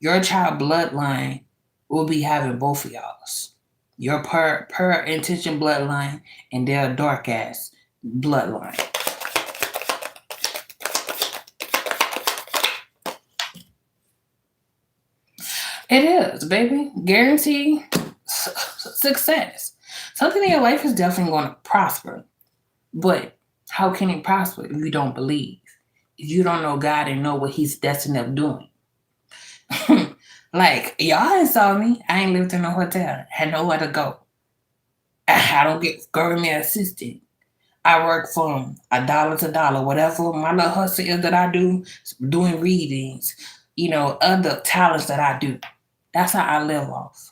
your child bloodline will be having both of y'all's. Your per intention bloodline and their dark ass bloodline. It is, baby. Guarantee success. Something in your life is definitely going to prosper. But how can it prosper if you don't believe? If you don't know God and know what he's destined of doing? Like, y'all ain't saw me. I ain't lived in a hotel. Had nowhere to go. I don't get government assistance. I work from $1 to $1. Whatever my little hustle is that I do, doing readings, other talents that I do. That's how I live off.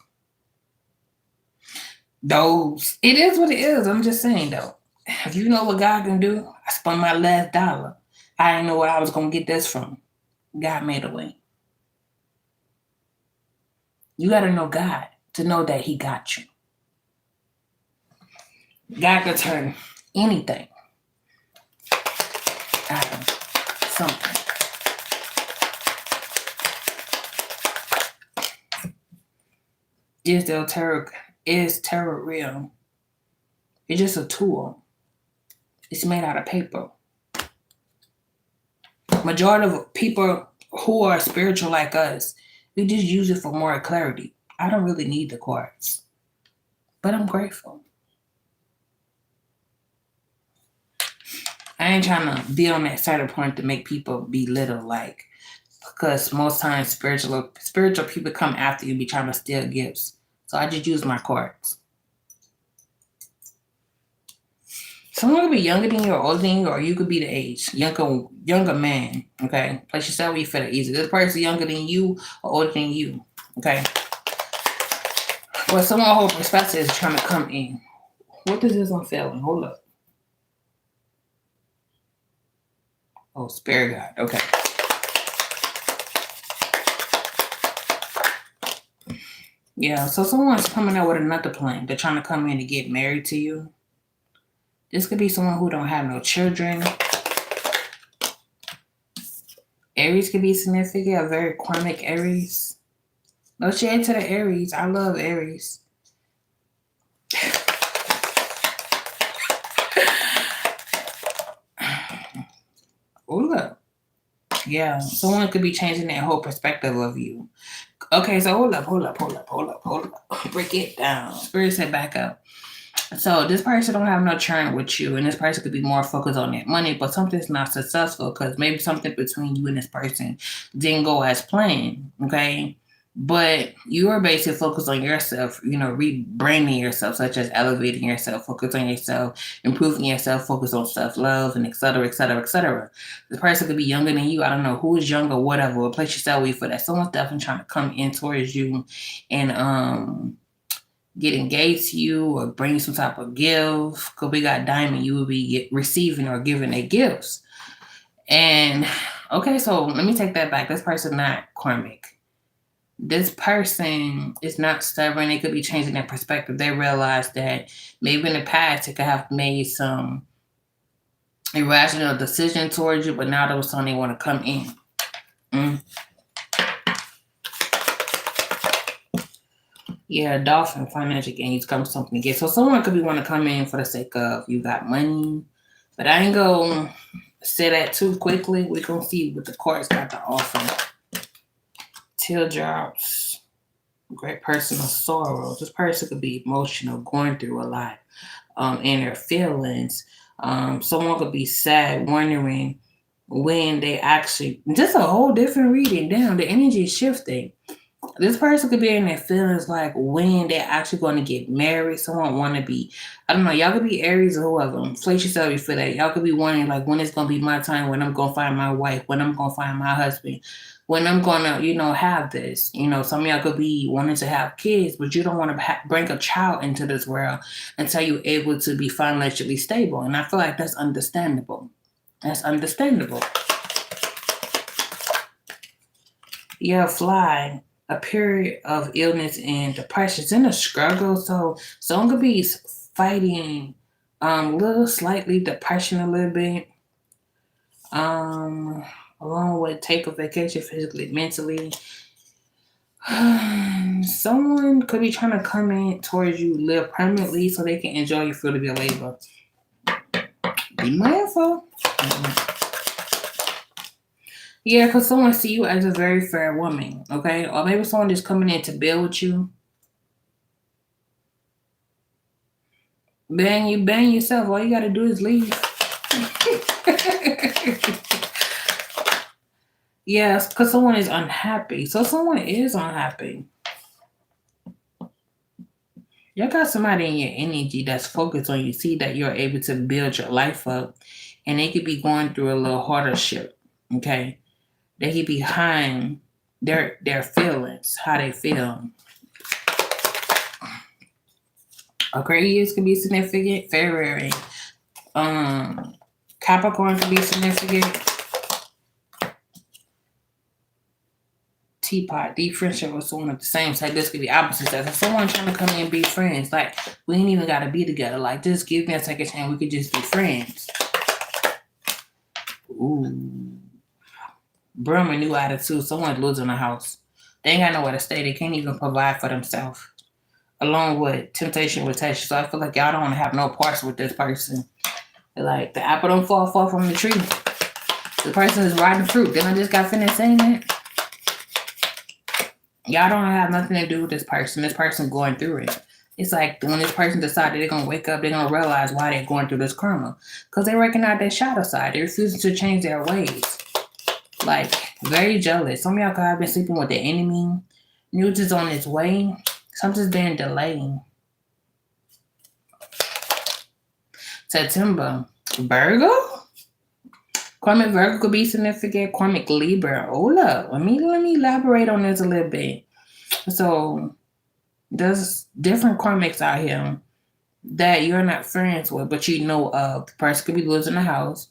It is what it is. I'm just saying, though. If you know what God can do, I spent my last dollar. I didn't know where I was going to get this from. God made a way. You got to know God to know that he got you. God can turn anything out of something. Is tarot real? It's just a tool. It's made out of paper. Majority of people who are spiritual like us, we just use it for more clarity. I don't really need the cards, but I'm grateful. I ain't trying to be on that certain point to make people belittle, because most times spiritual people come after you, be trying to steal gifts. So I just use my cards. Someone could be younger than you or older than you, or you could be the age. Younger man, okay? Place yourself where you feel it easy. This person younger than you or older than you, okay? Well, someone whole perspective is trying to come in. What does this one feel? Hold up. Oh, spirit guide, okay. Yeah, so someone's coming out with another plan. They're trying to come in to get married to you. This could be someone who don't have no children. Aries could be significant, a very karmic Aries. No shade to the Aries. I love Aries. Hold up. Yeah, someone could be changing their whole perspective of you. Okay, so hold up. Break it down. Spirit said back up. So this person don't have no churn with you, and this person could be more focused on that money, but something's not successful because maybe something between you and this person didn't go as planned, okay? But you are basically focused on yourself, rebranding yourself, such as elevating yourself, focus on yourself, improving yourself, focus on self-love, and et cetera, et cetera, et cetera. This person could be younger than you. I don't know who is younger, whatever. Place yourself with for that. Someone's definitely trying to come in towards you and get engaged to you or bring some type of gift. Because we got diamond, you will be receiving or giving a gifts. And okay, so let me take that back. This person not karmic. this person is not stubborn. They could be changing their perspective. They realize that maybe in the past they could have made some irrational decision towards you, but now there was something they want to come in. Yeah, dolphin, financial gains, come something to get. So someone could be want to come in for the sake of you got money, but I ain't gonna say that too quickly. We're gonna see what the court's got to offer. Teardrops, great personal sorrow. This person could be emotional, going through a lot, in their feelings. Someone could be sad, wondering when they actually, just a whole different reading. Damn, the energy is shifting. This person could be in their feelings like when they're actually going to get married. Someone want to be, I don't know, y'all could be Aries or whoever. Place yourself before that. Y'all could be wondering like when it's going to be my time, when I'm going to find my wife, when I'm going to find my husband, when I'm going to, have this. Some of y'all could be wanting to have kids, but you don't want to bring a child into this world until you're able to be financially stable. And I feel like that's understandable. That's understandable. Yeah, fly. A period of illness and depression. It's in a struggle. So someone could be fighting little slightly depression a little bit. Along with take a vacation physically, mentally. Someone could be trying to come in towards you, live permanently so they can enjoy your fruit of your labor. Be mindful. Yeah, because someone see you as a very fair woman, okay? Or maybe someone just coming in to build with you. Bang yourself. All you got to do is leave. Yes, because someone is unhappy. So someone is unhappy. You got somebody in your energy that's focused on you. See that you're able to build your life up. And they could be going through a little hardship, okay? They could be behind their feelings, how they feel. Aquarius could be significant. February. Capricorn could be significant. Teapot, deep friendship with someone of the same sex. This could be opposite sex. If someone trying to come in and be friends, like we ain't even got to be together. Like just give me a second chance. We could just be friends. Ooh. Bring a new attitude. Someone's losing a house. They ain't got nowhere to stay. They can't even provide for themselves. Along with temptation with touch. So I feel like y'all don't want to have no parts with this person. Like the apple don't fall from the tree. The person is riding fruit. Then I just got finished saying that. Y'all don't have nothing to do with this person. This person going through it. It's like when this person decided they're going to wake up, they're going to realize why they're going through this karma. Because they recognize their shadow side. They're refusing to change their ways. Like, very jealous. Some of y'all could have been sleeping with the enemy. News is on its way. Something's been delayed. September. Virgo? Karmic Virgo could be significant. Karmic Libra. Hold up. Let me elaborate on this a little bit. So, there's different karmics out here that you're not friends with, but you know of. The person could be losing a house.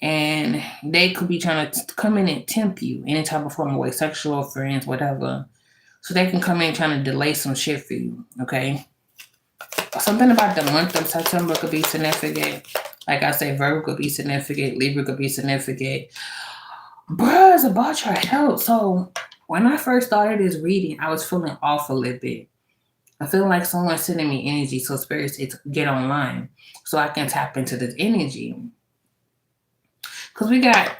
And they could be trying to come in and tempt you any type of form of way, sexual, friends, whatever. So they can come in trying to delay some shit for you, okay? Something about the month of September could be significant. Like I say, Virgo could be significant. Libra could be significant. Bruh, it's about your health. So when I first started this reading, I was feeling off a little bit. I feel like someone's sending me energy, so spirits get online so I can tap into this energy. Because we got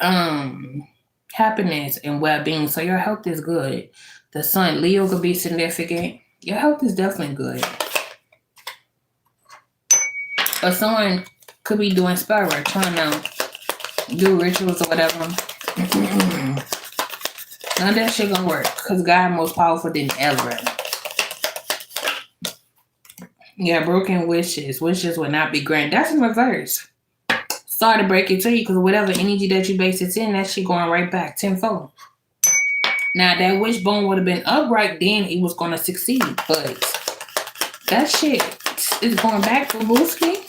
happiness and well-being. So your health is good. The sun, Leo could be significant. Your health is definitely good. But someone could be doing spell work, trying to do rituals or whatever. None of that shit gonna work. Because God most powerful than ever. Yeah, broken wishes. Wishes will not be granted. That's in reverse. Sorry to break it to you, because whatever energy that you base it in, that shit going right back tenfold. Now, that wishbone would have been upright, then it was going to succeed. But that shit is going back for Booski.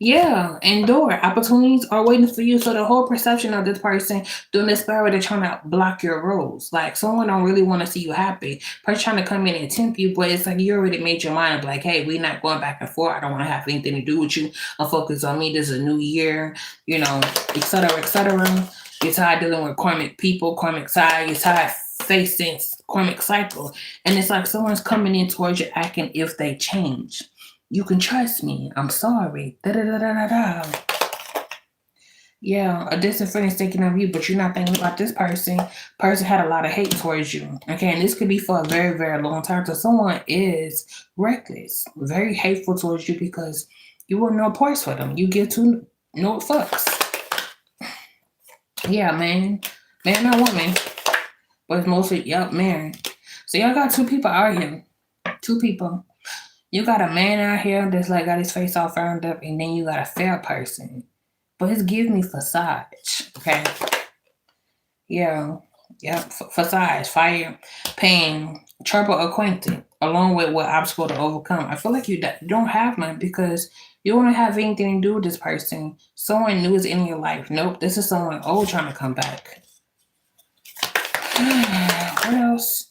Yeah, endure. Opportunities are waiting for you. So the whole perception of this person doing this spirit, they're trying to block your roles. Like someone don't really want to see you happy. Person trying to come in and tempt you, but it's like you already made your mind up. Like, hey, we're not going back and forth. I don't want to have anything to do with you. I'm focused on me. This is a new year, you know, etc., etc. You're tired dealing with karmic people, karmic side. You're tired facing karmic cycle, and it's like someone's coming in towards you acting if they change. You can trust me. I'm sorry. Da da da da da da. Yeah, a distant friend is thinking of you, but you're not thinking about this person. Person had a lot of hate towards you. Okay, and this could be for a very, very long time. So someone is reckless, very hateful towards you because you were no parts for them. You give two no fucks. Yeah, man. Man or woman. But it's mostly, yep, man. So y'all got two people out here. Two people. You got a man out here that's like got his face all frowned up, and then you got a fair person. But it's giving me facade, okay? Yeah, yeah, facade, fire, pain, trouble acquainted, along with what obstacle to overcome. I feel like you don't have none because you don't have anything to do with this person. Someone new is in your life. Nope, this is someone old trying to come back. What else?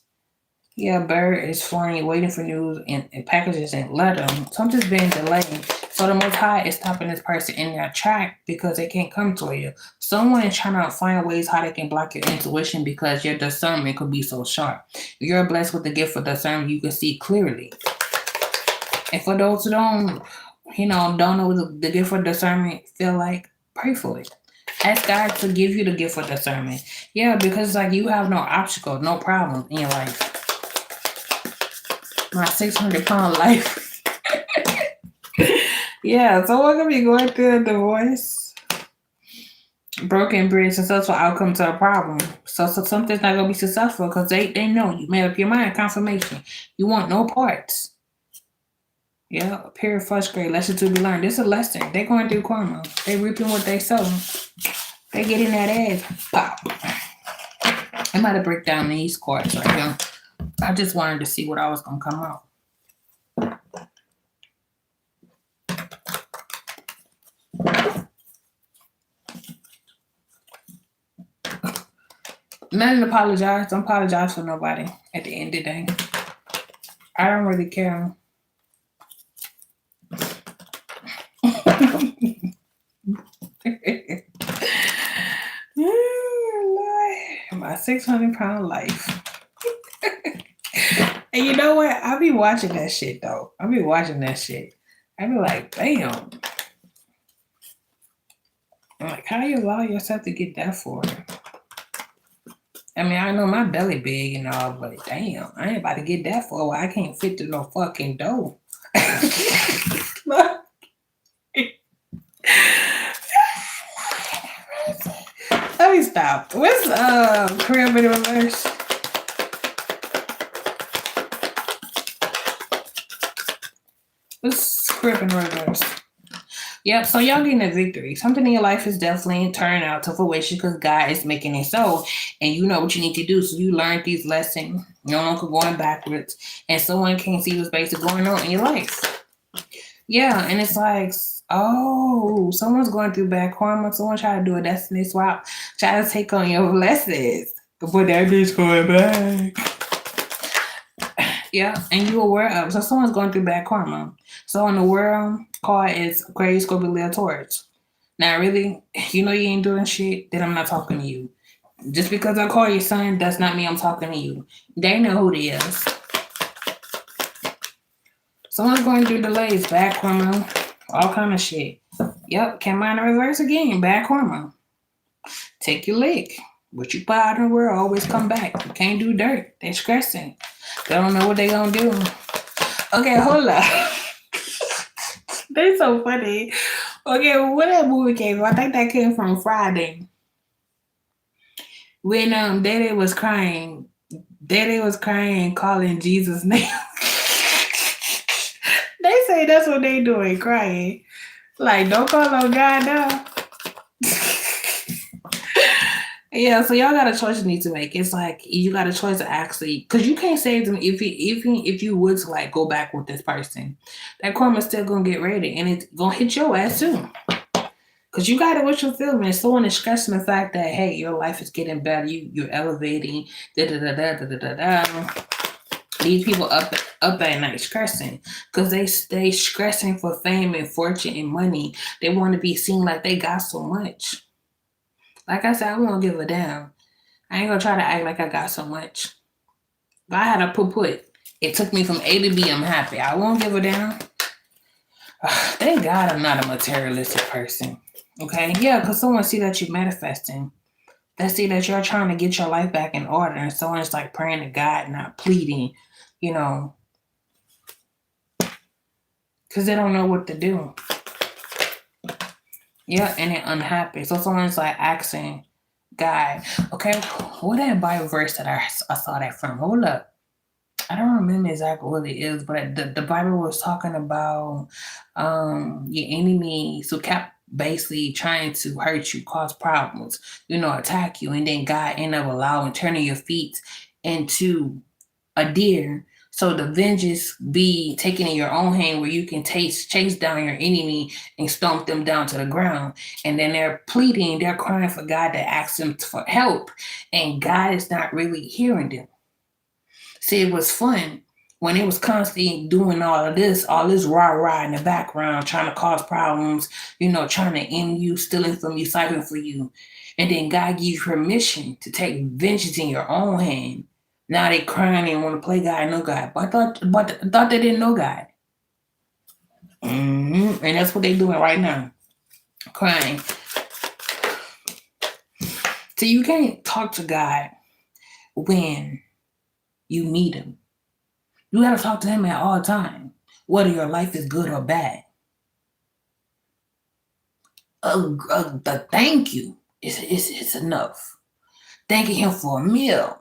Yeah, bird is flying, you waiting for news and packages and letter. Something's being delayed. So the most high is stopping this person in their track because they can't come to you. Someone is trying to find ways how they can block your intuition because your discernment could be so sharp. You're blessed with the gift of discernment, you can see clearly. And for those who don't know the gift of discernment, feel like pray for it. Ask God to give you the gift of discernment. Yeah, because like you have no obstacle, no problem in your life. My 600-pound life. Yeah, so we're gonna be going through a divorce, broken bridge, successful outcome to a problem. So something's not gonna be successful because they know you made up your mind. Confirmation. You want no parts. Yeah, period. First grade lesson to be learned. This is a lesson. They're going through karma. They reaping what they sow. They getting that ass. Pop. I might have break down these cards right here. I just wanted to see what I was gonna come out. Nothing to apologize. Don't apologize for nobody at the end of the day. I don't really care. My 600-pound life. And you know what? I be watching that shit though. I be watching that shit. I be like, damn. I'm like, how you allow yourself to get that for? I mean, I know my belly big and all, but damn, I ain't about to get that for. I can't fit through no fucking dough. Let me stop. What's crib in reverse? What's crib in reverse? Yep, so y'all getting a victory. Something in your life is definitely turning out to fruition because God is making it so. And you know what you need to do. So you learned these lessons. No longer going backwards. And someone can't see what's basically going on in your life. Yeah, and it's like, oh, someone's going through bad karma. Someone trying to do a destiny swap. Try to take on your blessings. But that bitch going back. Yeah, and you aware of. So someone's going through bad karma. So in the world card is Aquarius, Scorpio, Leo, Taurus. Now, really, you know you ain't doing shit, then I'm not talking to you. Just because I call you son does not mean I'm talking to you. They know who it is. Someone's going through delays, bad karma, all kind of shit. Yep, came out in reverse again, bad karma. Take your lick. What you put out in the world always come back. You can't do dirt. They're stressing. They don't know what they gonna do. Okay, hold up. They so funny. Okay, where that movie came from? I think that came from Friday. When Daddy was crying calling Jesus' name. They say that's what they doing, crying. Like, don't call on God now. Yeah, so y'all got a choice you need to make. It's like you got a choice to actually, because you can't save them if you would to like go back with this person. That karma's still gonna get ready, and it's gonna hit your ass too. Cause you got it what you're feeling. Someone is stressing the fact that hey, your life is getting better. You're elevating. Da da da da da da da da. These people up at night stressing because they stay stressing for fame and fortune and money. They want to be seen like they got so much. Like I said, I won't give a damn. I ain't gonna try to act like I got so much. If I had a put, it took me from A to B. I'm happy. I won't give a damn. Thank God I'm not a materialistic person. Okay, yeah, because someone see that you're manifesting. They see that you're trying to get your life back in order, and someone's like praying to God, not pleading. You know, because they don't know what to do. Yeah, and they're unhappy. So someone's like asking God, okay, what that Bible verse that I saw that from? Hold up. I don't remember exactly what it is, but the Bible was talking about your enemies who kept basically trying to hurt you, cause problems, attack you, and then God ended up allowing turning your feet into a deer. So the vengeance be taken in your own hand where you can chase down your enemy and stomp them down to the ground. And then they're pleading, they're crying for God to ask them for help. And God is not really hearing them. See, it was fun when it was constantly doing all this rah-rah in the background, trying to cause problems, trying to end you, stealing from you, siphoning for you. And then God gives you permission to take vengeance in your own hand. Now they crying and want to play God, no God. But I thought they didn't know God. And that's what they're doing right now. Crying. So you can't talk to God when you need him. You got to talk to him at all time, whether your life is good or bad. The thank you is enough. Thanking him for a meal,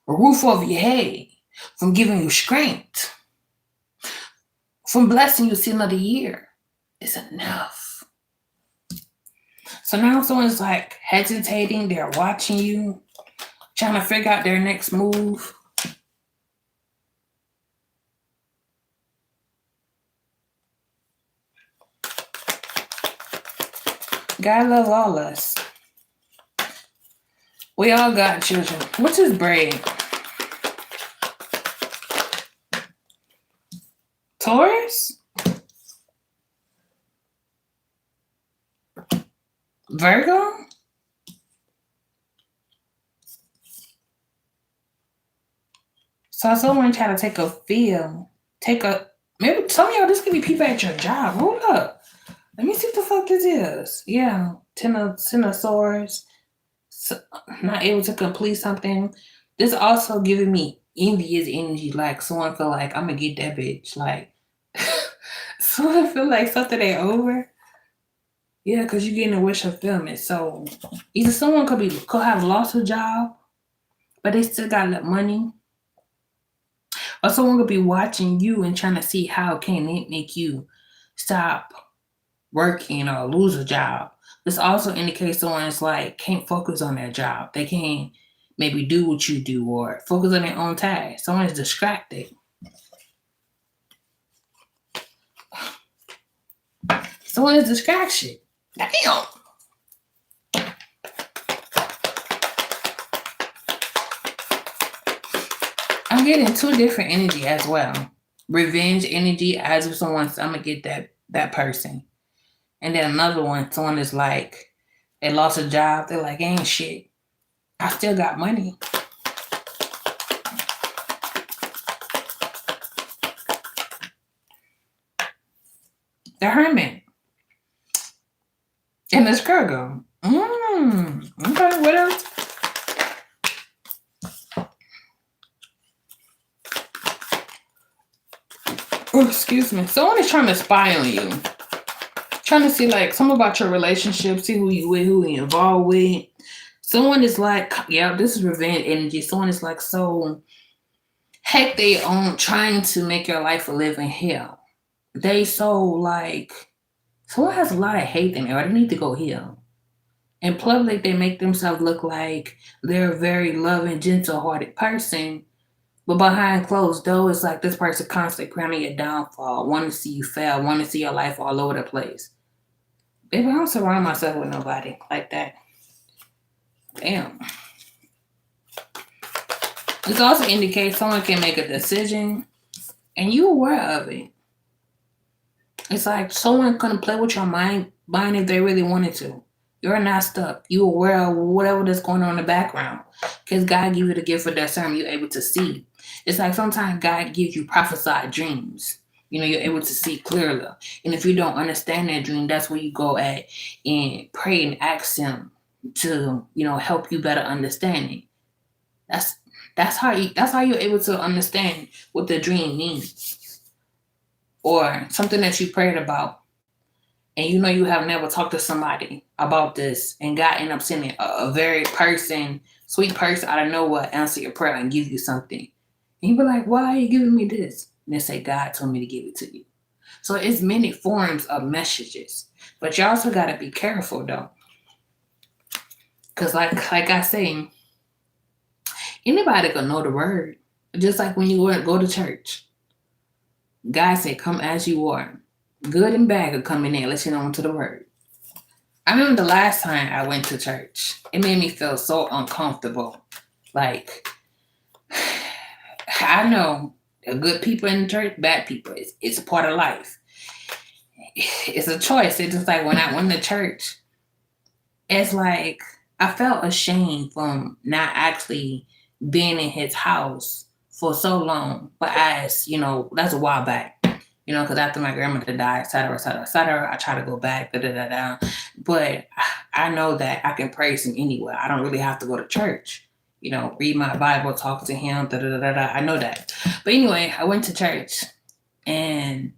a roof over your head, from giving you strength, from blessing you to see another year. It's enough. So now someone's like hesitating, they're watching you, trying to figure out their next move. God love all us. We all got children. What's his braid? Taurus? Virgo? So someone try to maybe some of y'all, this could be people at your job. Hold up. Let me see what the fuck this is. Yeah, Ten of Swords. So, not able to complete something. This also giving me envious energy. Like someone feel like I'm gonna get that bitch. Like someone feel like something ain't over. Yeah, because you're getting a wish fulfillment. So either someone could have lost a job, but they still got that money. Or someone could be watching you and trying to see how can it make you stop working or lose a job. This also indicates someone's like can't focus on their job. They can't maybe do what you do or focus on their own task. Someone is distracted. Someone is distraction. Damn. I'm getting two different energy as well. Revenge energy, as if I'm gonna get that person. And then another one, someone is like, they lost a job. They're like, ain't shit. I still got money. The Hermit. And the Skurgo. Okay, what else? Oh, excuse me. Someone is trying to spy on you. Trying to see like something about your relationship, see who you with, who you involved with. Someone is like, yeah, this is revenge energy. Someone is like so heck they on trying to make your life a living hell. They so like someone has a lot of hate in there. They need to go heal. In public, they make themselves look like they're a very loving, gentle-hearted person, but behind closed doors, it's like this person constantly planning your downfall, wanting to see you fail, wanting to see your life all over the place. Baby, I don't surround myself with nobody like that. Damn. This also indicates someone can make a decision and you're aware of it. It's like someone can play with your mind if they really wanted to. You're not stuck. You're aware of whatever that's going on in the background. Because God gives you the gift of discernment, you're able to see. It's like sometimes God gives you prophesied dreams. You're able to see clearly. And if you don't understand that dream, that's where you go at and pray and ask Him to, help you better understand it. That's how you're able to understand what the dream means. Or something that you prayed about. And you have never talked to somebody about this, and God ended up sending a very sweet person out of nowhere answer your prayer and give you something. And you be like, why are you giving me this? And they say, God told me to give it to you. So it's many forms of messages. But you also got to be careful, though. Because like I say, anybody can know the word. Just like when you go to church. God said, come as you are. Good and bad could come in there and let you know into the word. I remember the last time I went to church. It made me feel so uncomfortable. Like, I know there are good people in the church, bad people. It's a part of life. It's a choice. It's just like when I went to church, it's like I felt ashamed from not actually being in His house for so long. But that's a while back. Because after my grandmother died, et cetera, et cetera, et cetera, I try to go back, But I know that I can praise Him anywhere. I don't really have to go to church. Read my Bible, talk to Him, I know that. But anyway, I went to church and,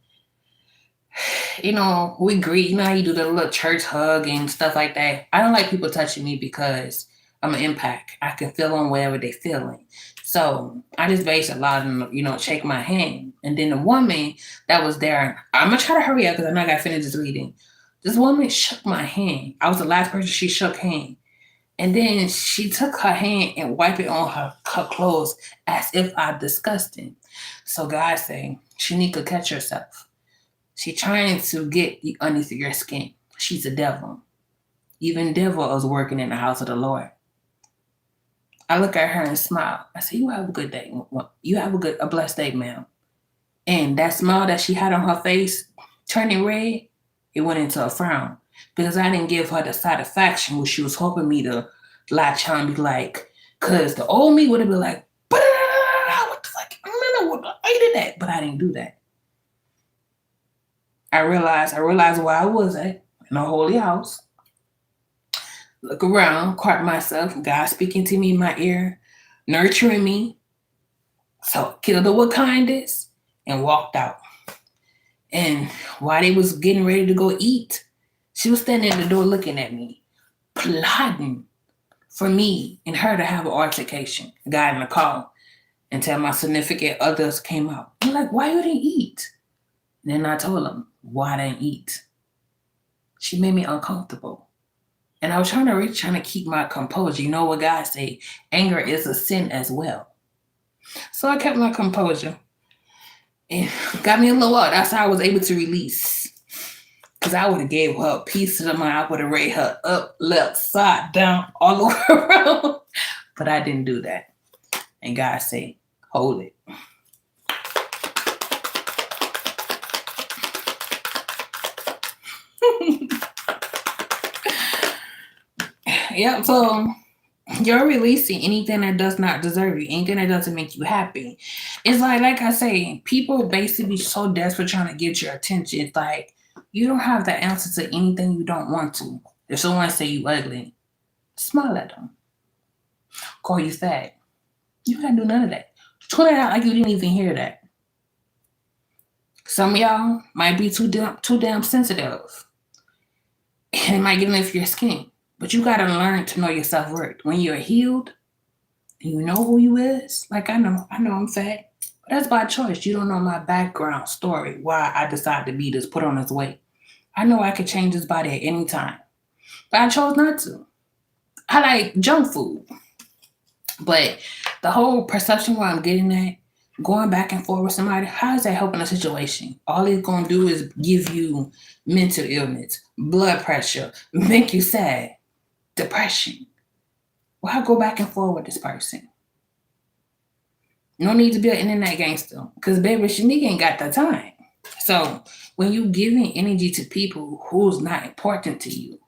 we greet. How you do the little church hug and stuff like that. I don't like people touching me because I'm an empath. I can feel on whatever they're feeling. So I just based a lot on, shake my hand. And then the woman that was there, I'm going to try to hurry up because I know I got to finish this reading. This woman shook my hand. I was the last person she shook hand. And then she took her hand and wiped it on her clothes as if I disgusted. So God saying, Shaneika, catch yourself. She's trying to get underneath your skin. She's a devil. Even devil is working in the house of the Lord. I look at her and smile. I say, you have a good day. You have a blessed day, ma'am. And that smile that she had on her face, turning red, it went into a frown. Because I didn't give her the satisfaction which she was hoping me to latch on and be like, because the old me would have been like, what the fuck? I did that. But I didn't do that. I realized where I was at in a holy house. Look around, caught myself, God speaking to me in my ear, nurturing me. So killed her with kindness and walked out. And while they was getting ready to go eat, she was standing at the door looking at me, plotting for me and her to have an altercation. I got in the car until my significant others came out. I'm like, why you didn't eat? And then I told them why I didn't eat. She made me uncomfortable. And I was trying to keep my composure. You know what God say? Anger is a sin as well. So I kept my composure. And got me a little up. That's how I was able to release. Because I would have gave her a piece of the mind. I would have raised her up, left, side, down, all the way around. But I didn't do that. And God said, hold it. Yep, so you're releasing anything that does not deserve you, anything that doesn't make you happy. It's like I say, people basically so desperate trying to get your attention. It's like you don't have the answer to anything you don't want to. If someone say you ugly, smile at them. Call you fat. You can't do none of that. Tune it out like you didn't even hear that. Some of y'all might be too damn sensitive. And it might get under your skin. But you gotta learn to know your self-worth. When you're healed, and you know who you is, like I know I'm fat. But that's by choice. You don't know my background story, why I decided to be this, put on this weight. I know I could change this body at any time. But I chose not to. I like junk food. But the whole perception where I'm getting at, going back and forth with somebody, how is that helping a situation? All it's going to do is give you mental illness, blood pressure, make you sad, depression. Why go back and forth with this person? No need to be an internet gangster because baby Shaneika ain't got that time. So when you giving energy to people who's not important to you,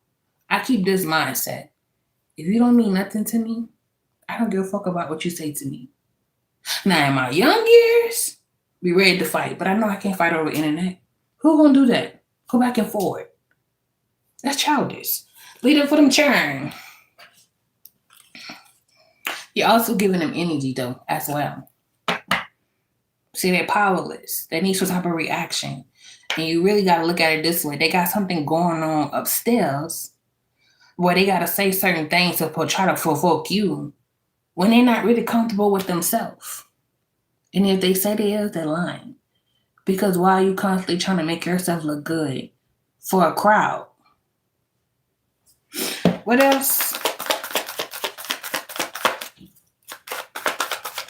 I keep this mindset. If you don't mean nothing to me, I don't give a fuck about what you say to me. Now in my young years, be ready to fight, but I know I can't fight over the internet. Who gonna do that? Go back and forward. That's childish. Leave it for them churn. You're also giving them energy though, as well. See, they're powerless. They need some type of reaction. And you really got to look at it this way. They got something going on upstairs where they got to say certain things to try to provoke you when they're not really comfortable with themselves. And if they say they is, they're lying. Because why are you constantly trying to make yourself look good for a crowd? What else?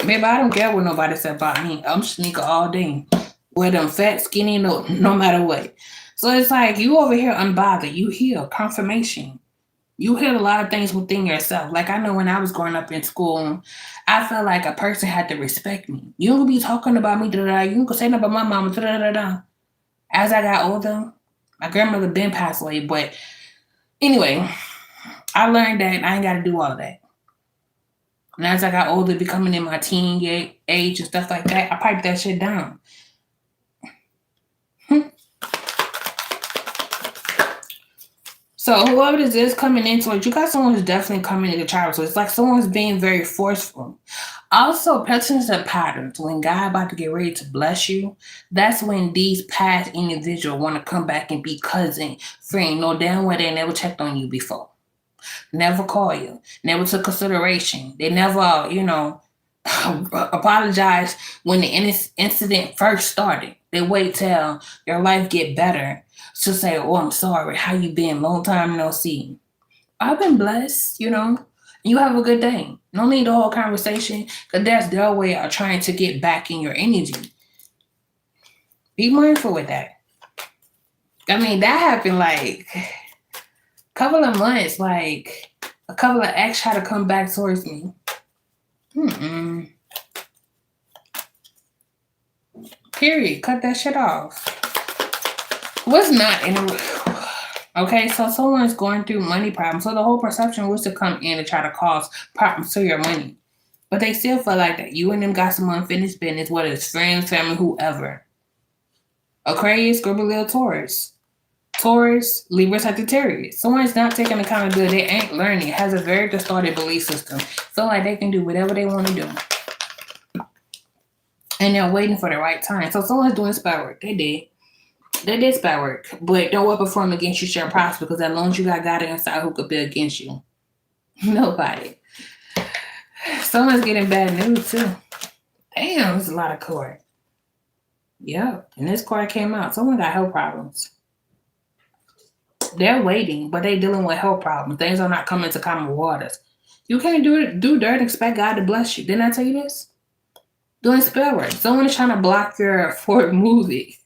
Baby, I don't care what nobody said about me. I'm Shaneika all day. Whether I'm fat, skinny, no matter what. So it's like you over here unbothered. You hear confirmation. You hear a lot of things within yourself. Like I know when I was growing up in school, I felt like a person had to respect me. You don't be talking about me, da-da-da. You don't say nothing about my mama, da-da-da-da. As I got older, my grandmother been passed away. But anyway, I learned that I ain't got to do all that. And as I got older, becoming in my teen age and stuff like that, I piped that shit down. So whoever this is coming into it, you got someone who's definitely coming into child. So it's like someone's being very forceful. Also, patterns and patterns. When God about to get ready to bless you, that's when these past individuals want to come back and be cousin, friend. No damn well they never checked on you before. Never call you. Never took consideration. They never, apologize when the incident first started. They wait till your life get better to say, "Oh, I'm sorry. How you been? Long time no see." I've been blessed. You have a good day. No need the whole conversation because that's their way of trying to get back in your energy. Be mindful with that. I mean, that happened like a couple of months. Like a couple of ex try to come back towards me. Period. Cut that shit off. What's not in a... Okay, so someone's going through money problems. So the whole perception was to come in and try to cause problems to your money. But they still feel like that. You and them got some unfinished business, whether it's friends, family, whoever. Aquarius, Scorpio, Taurus. Taurus, Libra, Sagittarius. Someone's not taking accountability. They ain't learning. Has a very distorted belief system. Feel like they can do whatever they want to do. And they're waiting for the right time. So someone's doing spell work. They did spell work. But don't weapon form against you shall prosper because as long as you got God inside, who could be against you? Nobody. Someone's getting bad news too. Damn, there's a lot of court. Yep. And this card came out. Someone got health problems. They're waiting, but they're dealing with health problems. Things are not coming to common waters. You can't do dirt and expect God to bless you. Didn't I tell you this? Doing spell work. Someone is trying to block your forward movie.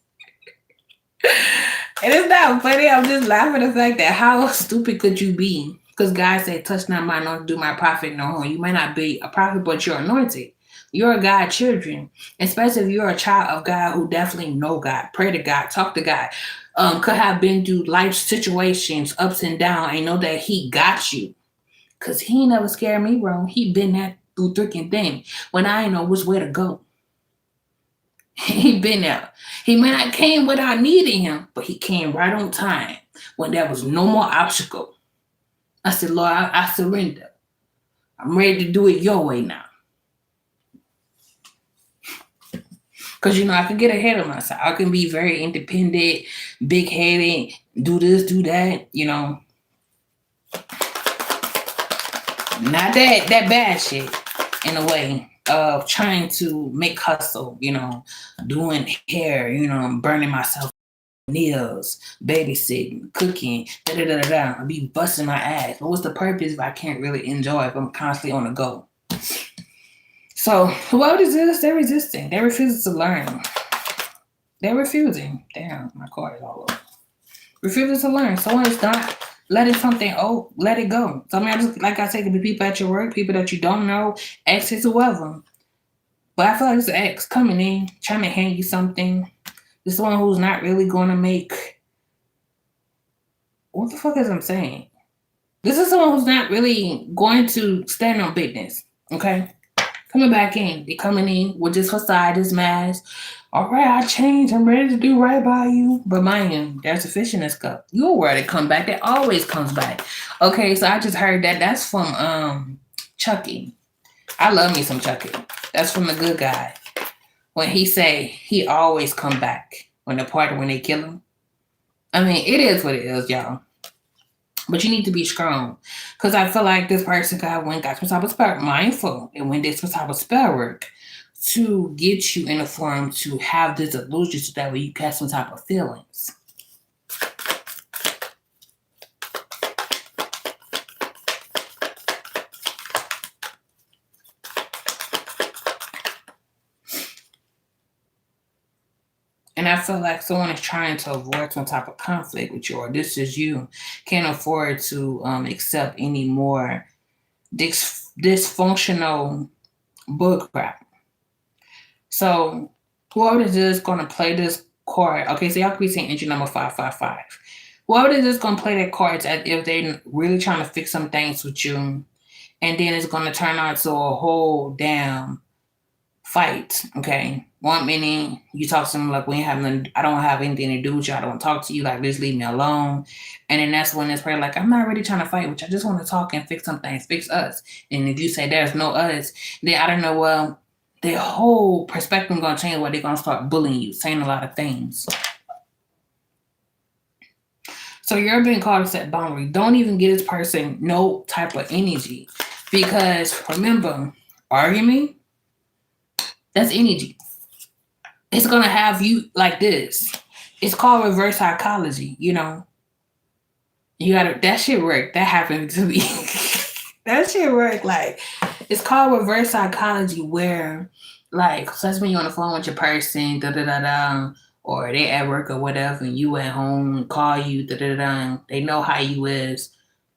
And it's not funny. I'm just laughing at the fact that how stupid could you be? Because God said, touch not mine, not do my prophet no harm. You might not be a prophet, but you're anointed. You're a God children. Especially if you're a child of God who definitely know God. Pray to God. Talk to God. Could have been through life situations, ups and downs, and know that he got you. Because he ain't never scared me wrong. He been that through thick and thin when I ain't know which way to go. He been there. He may not came without needing him, but he came right on time when there was no more obstacle. I said, Lord, I surrender. I'm ready to do it your way now. Because, I can get ahead of myself. I can be very independent, big-headed, do this, do that, Not that bad shit, in a way, of trying to make hustle, doing hair, burning myself meals, babysitting, cooking, da-da-da-da-da. I'll be busting my ass. But what's the purpose if I can't really enjoy if I'm constantly on the go? So what is this? They're resisting. They're refusing to learn. They're refusing. Damn, my card is all over. Refusing to learn. Someone is not letting something, let it go. So I mean, just, like I said, it could be people at your work, people that you don't know, exes, whoever. But I feel like it's an ex coming in, trying to hand you something. This one who's not really going to make... What the fuck is I'm saying? This is someone who's not really going to stand on business, okay? Coming back in. They're coming in with this facade, this mask. All right, I changed. I'm ready to do right by you. But mind you, there's a fish in this cup. You're aware to come back. That always comes back. Okay, so I just heard that. That's from Chucky. I love me some Chucky. That's from the good guy. When he say he always come back when they kill him. I mean, it is what it is, y'all. But you need to be strong. Because I feel like this person got some type of spell, mindful, and when did some type of spell work to get you in a form to have this illusion so that way you catch some type of feelings. And I feel like someone is trying to avoid some type of conflict with you, or this is you. Can't afford to accept any more dysfunctional bullcrap. So whoever it is going to play this card, okay, so y'all could be saying entry number 555. Whoever it is going to play that card is as if they're really trying to fix some things with you, and then it's going to turn out to a whole damn fight, okay? One minute you talk to them like I don't have anything to do with you, I don't want to talk to you, like just leave me alone. And then that's when it's probably like, I'm not really trying to fight with you, I just want to talk and fix some things, fix us. And if you say there's no us, then I don't know, well, their whole perspective is going to change where they're going to start bullying you, saying a lot of things. So you're being called to set boundary. Don't even give this person no type of energy. Because remember, argument, that's energy. It's going to have you like this. It's called reverse psychology, you know. That shit work. That happened to me. That shit work. Like, it's called reverse psychology where, like, so that's when you're on the phone with your person, or they at work or whatever, and you at home, call you, they know how you is.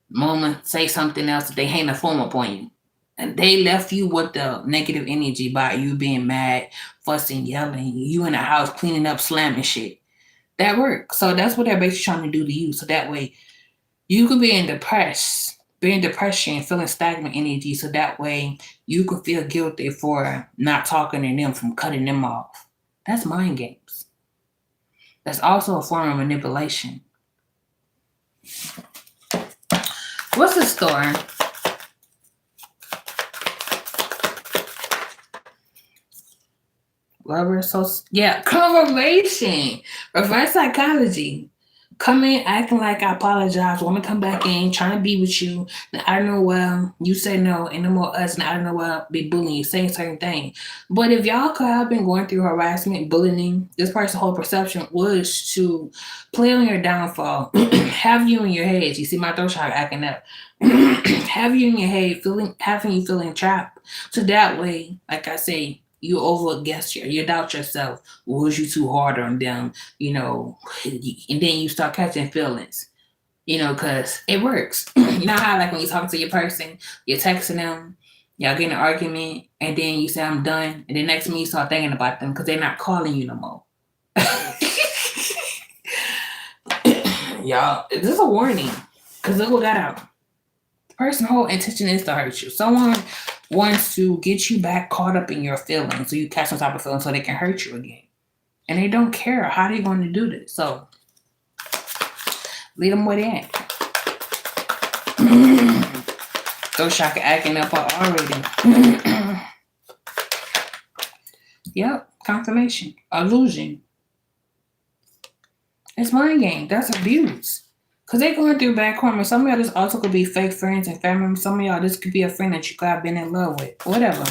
Moment, say something else, they hang the phone up on you. And they left you with the negative energy by you being mad, fussing, yelling, you in the house cleaning up, slamming shit. That works. So that's what they're basically trying to do to you. So that way you could be in depression, feeling stagnant energy. So that way you could feel guilty for not talking to them, from cutting them off. That's mind games. That's also a form of manipulation. What's the story? Confirmation. Reverse psychology. Come in acting like I apologize, want to come back in, trying to be with you. And I don't know, well, you say no, and no more us, and I don't know, well, be bullying you, saying certain thing. But if y'all could have been going through harassment, bullying, this person's whole perception was to play on your downfall, have you in your head. You see my throat chakra acting up. Have you in your head, having you feeling trapped. So that way, like I say, you overguess you doubt yourself. Was you too hard on them? You know, and then you start catching feelings. You know, because it works. You know how, like, when you talk to your person, you're texting them, y'all get in an argument, and then you say, I'm done. And then next minute you start thinking about them because they're not calling you no more. Y'all, this is a warning. Because look what got out. The person's whole intention is to hurt you. Someone wants to get you back caught up in your feelings, so you catch some type of feeling so they can hurt you again. And they don't care how they're going to do this. So leave them where they at. Those chakra acting up already. Yep, confirmation. Illusion. It's mind game. That's abuse. Because they're going through bad karma. Some of y'all, this also could be fake friends and family members. Some of y'all, this could be a friend that you could have been in love with. Whatever.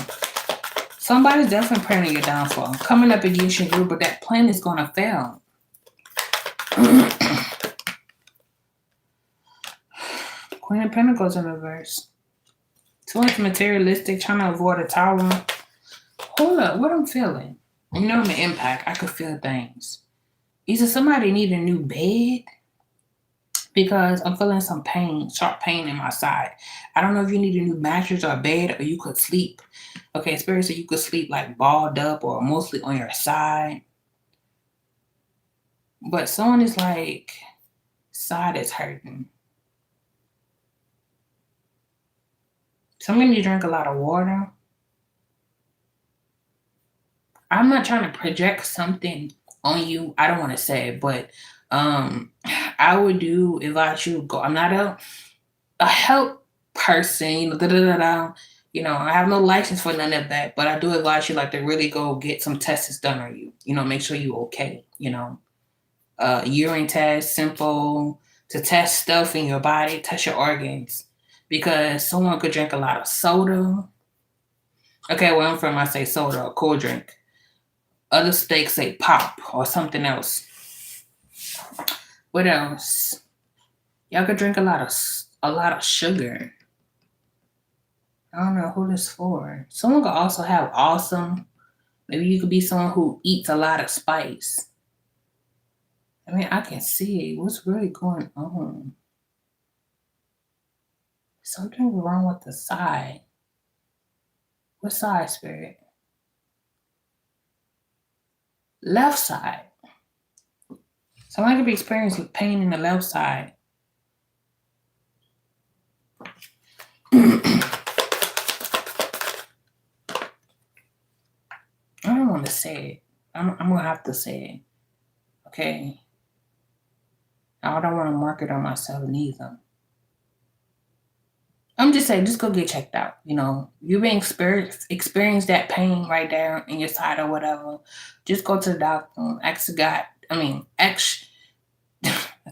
Somebody's definitely planning your downfall. Coming up against your group, but that plan is going to fail. Queen of Pentacles in reverse. Too much materialistic, trying to avoid a tower. Hold up, what I'm feeling? You know I'm an impact. I could feel things. Either somebody need a new bed, because I'm feeling some pain, sharp pain in my side. I don't know if you need a new mattress or a bed, or you could sleep. Okay, Spirit said you could sleep like balled up or mostly on your side. But someone is like, side is hurting. Somebody need to drink a lot of water. I'm not trying to project something on you. I don't want to say it, but I would advise you go. I'm not a help person, I have no license for none of that, but I do advise you like to really go get some tests done on you. Make sure you okay. Urine test, simple, to test stuff in your body, test your organs, because someone could drink a lot of soda. Okay, where I'm from, I say soda or cold drink. Other states say pop or something else. What else? Y'all could drink a lot of sugar. I don't know who this for. Someone could also have awesome. Maybe you could be someone who eats a lot of spice. I mean, I can see what's really going on. Something wrong with the side. What side, Spirit? Left side. Someone could be experiencing pain in the left side. I don't want to say it. I'm going to have to say it. Okay? I don't want to mark it on myself neither. I'm just saying, just go get checked out. You've been experience that pain right there in your side or whatever. Just go to the doctor. Ask God. I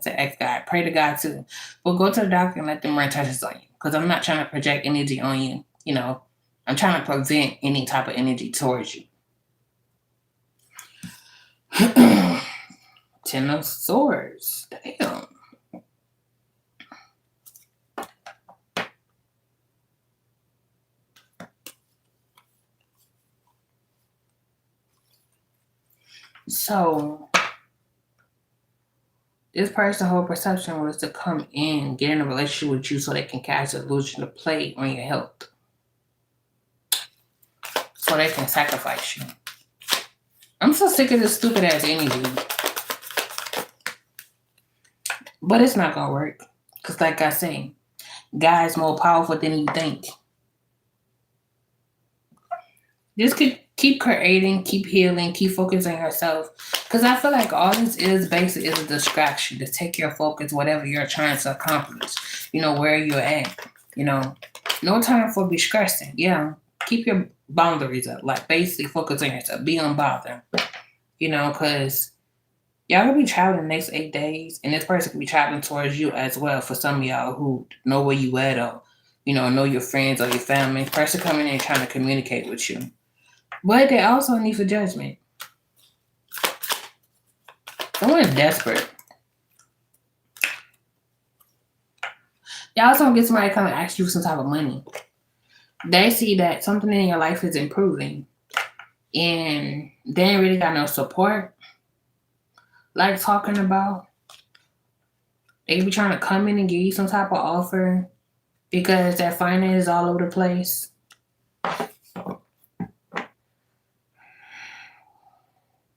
said ask God. Pray to God too. But go to the doctor and let them run tests on you. Because I'm not trying to project energy on you. I'm trying to prevent any type of energy towards you. Ten of Swords. Damn. So, this person's whole perception was to come in, get in a relationship with you so they can cast an illusion to play on your health. So they can sacrifice you. I'm so sick of this stupid ass energy. But it's not going to work. Because like I say, God is more powerful than you think. Just keep creating, keep healing, keep focusing on yourself. Because I feel like all this is basically is a distraction to take your focus, whatever you're trying to accomplish. Where you're at. No time for be stressing. Yeah. Keep your boundaries up. Like basically focus on yourself. Be unbothered. Because y'all gonna be traveling the next 8 days, and this person could be traveling towards you as well. For some of y'all who know where you at, or know your friends or your family, person coming in trying to communicate with you. But they also need for judgment. Someone is desperate. Y'all also gonna get somebody to come and ask you for some type of money. They see that something in your life is improving, and they ain't really got no support. Like talking about, they be trying to come in and give you some type of offer because their finance is all over the place.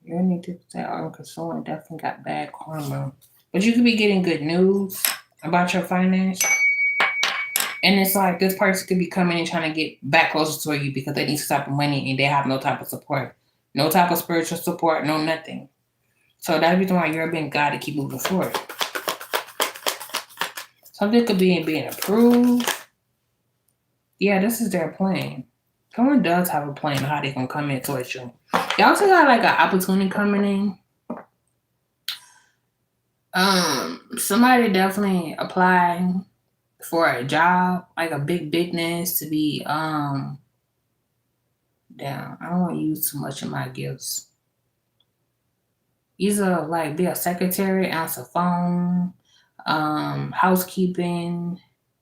You need to say, because someone definitely got bad karma. But you could be getting good news about your finance. And it's like this person could be coming and trying to get back closer to you because they need some type of money and they have no type of support. No type of spiritual support, no nothing. So that's the reason why you're being God to keep moving forward. Something could be being approved. Yeah, this is their plan. Someone does have a plan on how they can come in towards you. They also got like an opportunity coming in. Somebody definitely applying for a job, like a big business to be damn, I don't want to use too much of my gifts. Either like be a secretary, answer phone, housekeeping.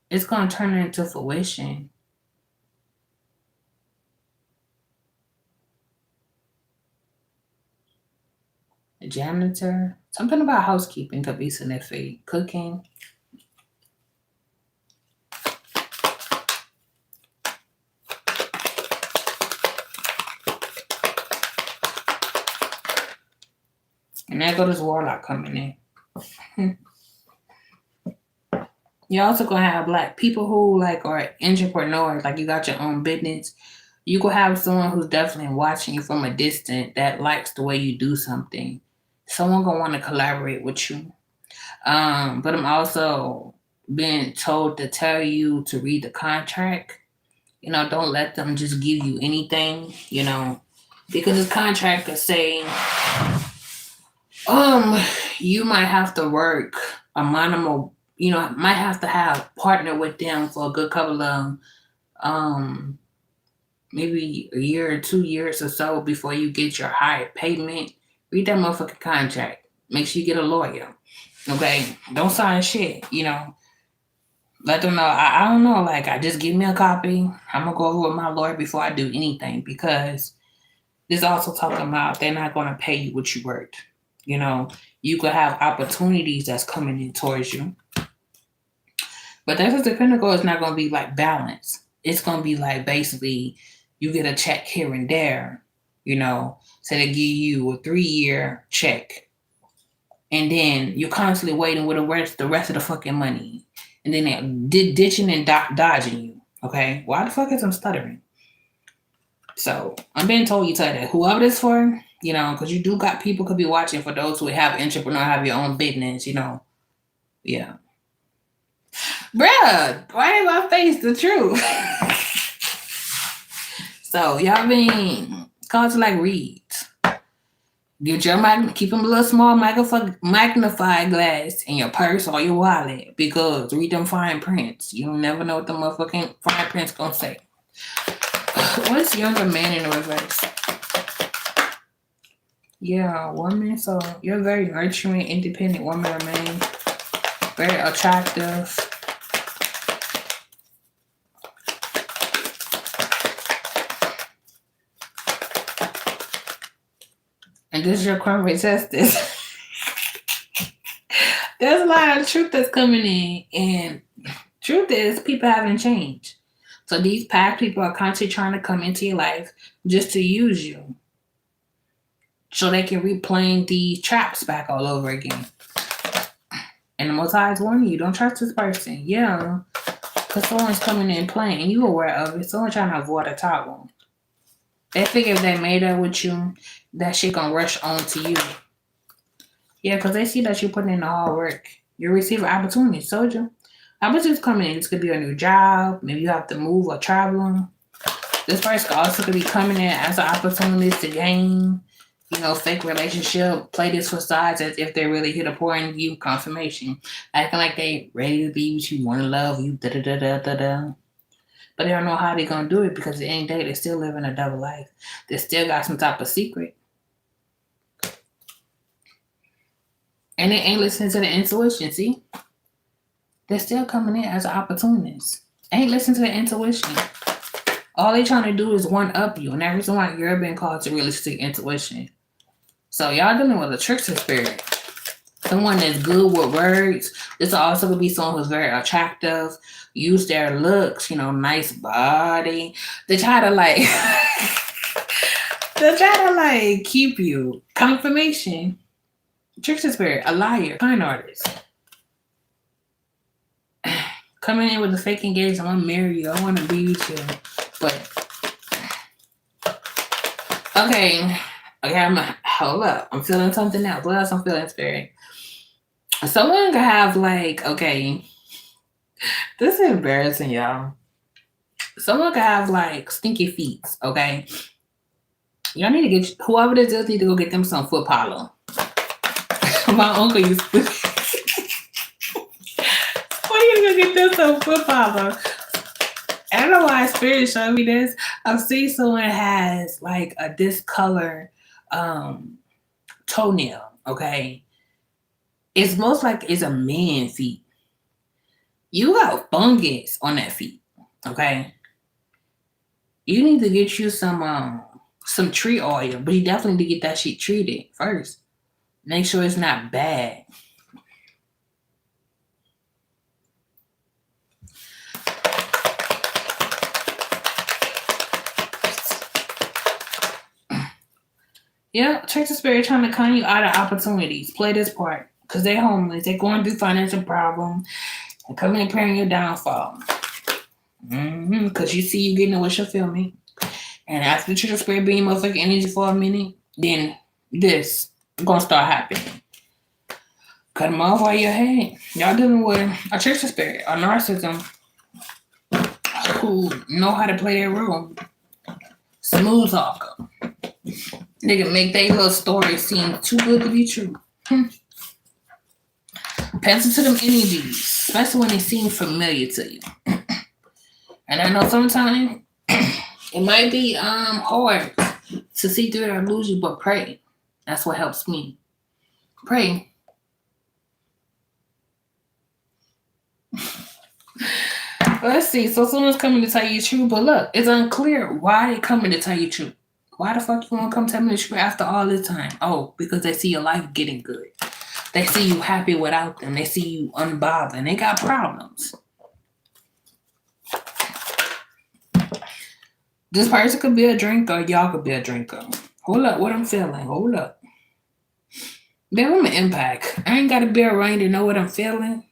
It's gonna turn into fruition. A janitor. Something about housekeeping could be significant. Cooking. And there go this warlock coming in. You're also gonna have like people who like are entrepreneurs, like you got your own business. You could have someone who's definitely watching you from a distance that likes the way you do something. Someone gonna want to collaborate with you. But I'm also being told to tell you to read the contract. Don't let them just give you anything, because this contract could say, you might have to work a minimal, might have to have partner with them for a good couple of maybe a year or 2 years or so before you get your higher payment. Read that motherfucking contract. Make sure you get a lawyer. Okay? Don't sign shit, Let them know. I don't know. Like, I just give me a copy. I'm going to go over with my lawyer before I do anything, because this also talking about they're not going to pay you what you worked. You could have opportunities that's coming in towards you. But that's the pinnacle is not going to be like balance. It's going to be like basically you get a check here and there, so they give you a 3-year check. And then you're constantly waiting with the rest of the fucking money. And then they're ditching and dodging you. Okay? Why the fuck is I'm stuttering? So I'm being told you tell that whoever this for, because you do got people could be watching for those who have entrepreneur, have your own business, Yeah. Bruh, why did I face the truth? So y'all been called to like read. Get your keep them a little small magnifying glass in your purse or your wallet, because read them fine prints. You never know what the motherfucking fine prints gonna say. What's younger man in the reverse? Yeah, woman. So you're very nurturing, independent woman, man. Very attractive. And this is your corporate justice. There's a lot of truth that's coming in. And truth is, people haven't changed. So these past people are constantly trying to come into your life just to use you, so they can replay these traps back all over again. And the Most High is warning you, don't trust this person. Yeah, because someone's coming in playing, and you aware of it. Someone trying to avoid a problem. They figure if they made up with you, that shit gonna rush on to you. Yeah, because they see that you're putting in the hard work. You're receiving opportunities. Told you. Opportunities coming in. This could be a new job. Maybe you have to move or travel. This person also could be coming in as an opportunity to gain, fake relationship. Play this for size as if they're really here to pour into you confirmation. Acting like they ready to be with you, want to love you, da-da-da-da-da-da. But they don't know how they're going to do it, because at the end of the day, they're still living a double life. They still got some type of secret. And they ain't listening to the intuition, see? They're still coming in as opportunists. Ain't listening to the intuition. All they trying to do is one-up you. And that reason why you're being called to realistic intuition. So y'all dealing with a trickster spirit. Someone that's good with words. This also could be someone who's very attractive. Use their looks, nice body. They try to keep you. Confirmation. Trickster spirit, a liar, con artist. Coming in with a fake engagement, I want to marry you, I want to be with you. But okay, hold up. I'm feeling something else. What else I'm feeling, spirit? Someone could have this is embarrassing, y'all. Someone could have stinky feet, okay? Y'all need to get, whoever this is, need to go get them some foot polish. My uncle used to. Why you gonna get them some foot polish? I don't know why spirit showed me this. I've seen someone has a discolor toenail. okay? It's most like it's a man feet. You got fungus on that feet, okay? You need to get you some tree oil, but you definitely need to get that shit treated first. Make sure it's not bad. Yeah, church of spirit trying to con you out of opportunities. Play this part. Because they're homeless. They're going through financial problems. They're coming and praying your downfall. Because you see you getting what you feel me. And after the church of spirit being motherfucking energy for a minute, then this is going to start happening. Cut them off while you're ahead. Y'all dealing with a church of spirit, a narcissism who know how to play their role. Smooth talker. They can make their little story seem too good to be true. Pencil to them energies, especially when they seem familiar to you. And I know sometimes it might be hard to see through that illusion, but pray. That's what helps me. Pray. Let's see. So someone's coming to tell you the truth, but look, it's unclear why they coming to tell you the truth. Why the fuck you want to come tell me the truth after all this time? Oh, because they see your life getting good. They see you happy without them. They see you unbothered. They got problems. This person could be a drinker. Y'all could be a drinker. Hold up. What I'm feeling. Hold up. Babe, I'm an impact. I ain't got to be around to know what I'm feeling.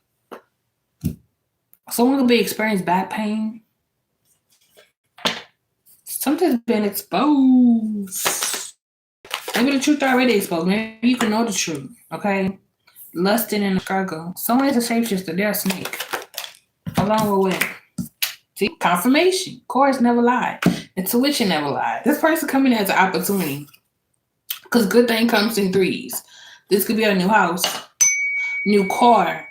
Someone could be experiencing back pain. Something's been exposed. Maybe the truth already exposed. Maybe you can know the truth. Okay? Lusting in a struggle. Someone is a shapeshifter. They're a snake. Along with what? See? Confirmation. Chorus never lied. Intuition never lied. This person coming as an opportunity. Because good thing comes in threes. This could be a new house, new car,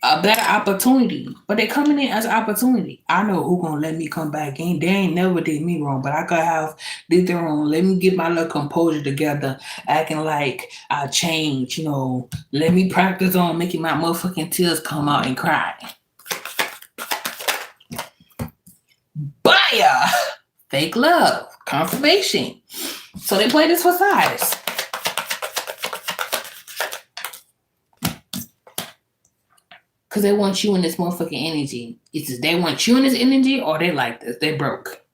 a better opportunity. But they coming in as an opportunity. I know who gonna let me come back in. They ain't never did me wrong, but I could have did them wrong. Let me get my little composure together, acting like I changed, Let me practice on making my motherfucking tears come out and cry. Baya! Fake love. Confirmation. So they play this for size. Because they want you in this motherfucking energy. It's they want you in this energy or they like this. They broke.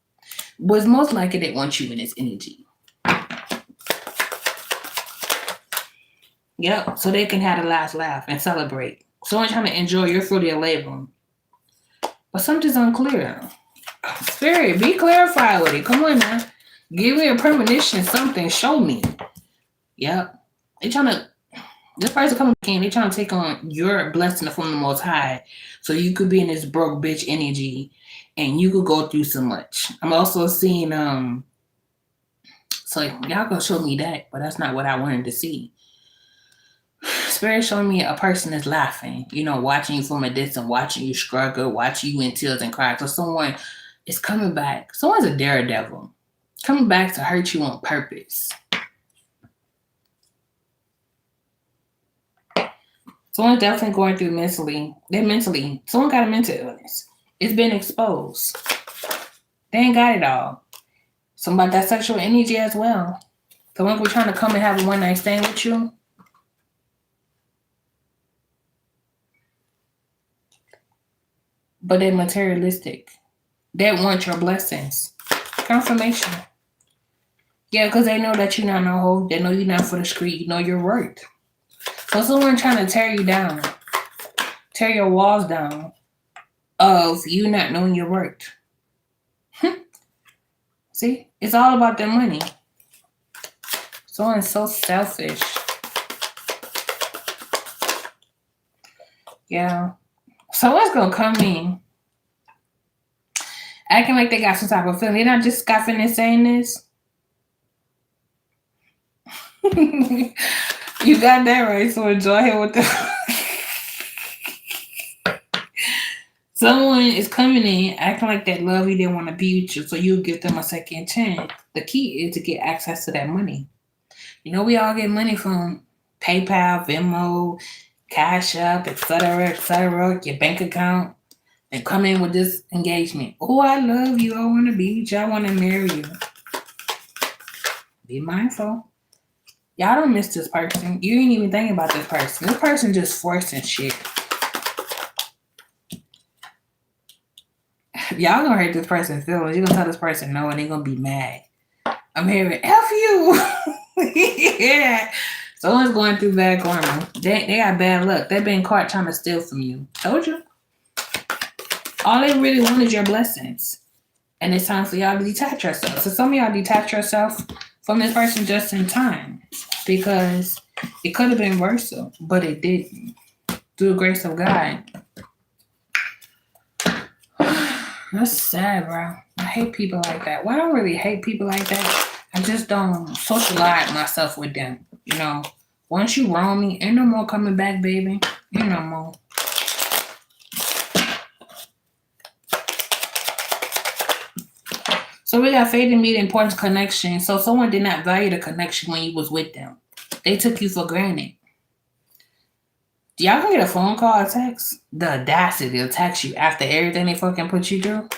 But it's most likely they want you in this energy. Yep. So they can have the last laugh and celebrate. Someone trying to enjoy your fruity labor. But something's unclear. Spirit, be clarified with it. Come on now. Give me a premonition, something. Show me. Yep. They trying to... This person coming back in, they trying to take on your blessing from the Most High so you could be in this broke bitch energy and you could go through so much. I'm also seeing, so y'all gonna show me that, but that's not what I wanted to see. Spirit showing me a person that's laughing, watching you from a distance, watching you struggle, watching you in tears and cry. So someone is coming back. Someone's a daredevil coming back to hurt you on purpose. Someone's definitely going through mentally. Someone got a mental illness. It's been exposed. They ain't got it all. Somebody got sexual energy as well. Someone could be trying to come and have a one-night stand with you. But they're materialistic. They want your blessings. Confirmation. Yeah, because they know that you're not no hoe. They know you're not for the street. You know your worth. So someone trying to tear you down, tear your walls down of you not knowing your worth. See, it's all about their money. Someone's so selfish. Yeah. Someone's going to come in acting like they got some type of feeling. They're not just scoffing and saying this. You got that right, so enjoy it with the... Someone is coming in acting like that love you didn't want to be with you, so you'll give them a second chance. The key is to get access to that money. We all get money from PayPal, Venmo, Cash App, etc., your bank account, and come in with this engagement. Oh, I love you. I want to be with you. I want to marry you. Be mindful. Y'all don't miss this person. You ain't even thinking about this person. This person just forcing shit. Y'all gonna hurt this person's feelings. You're gonna tell this person no, and they're gonna be mad. I'm hearing F you. Yeah. Someone's going through bad karma. They got bad luck. They've been caught trying to steal from you. Told you. All they really want is your blessings. And it's time for y'all to detach yourself. So some of y'all detach yourself from this person just in time. Because it could have been worse, but it didn't. Through the grace of God. That's sad, bro. I hate people like that. Well, I don't really hate people like that. I just don't socialize myself with them. You know, once you wrong me, ain't no more coming back, baby. Ain't no more. So we got faith in me, the importance of connection. So someone did not value the connection when you was with them. They took you for granted. Y'all can get a phone call or text? The audacity to text you after everything they fucking put you through.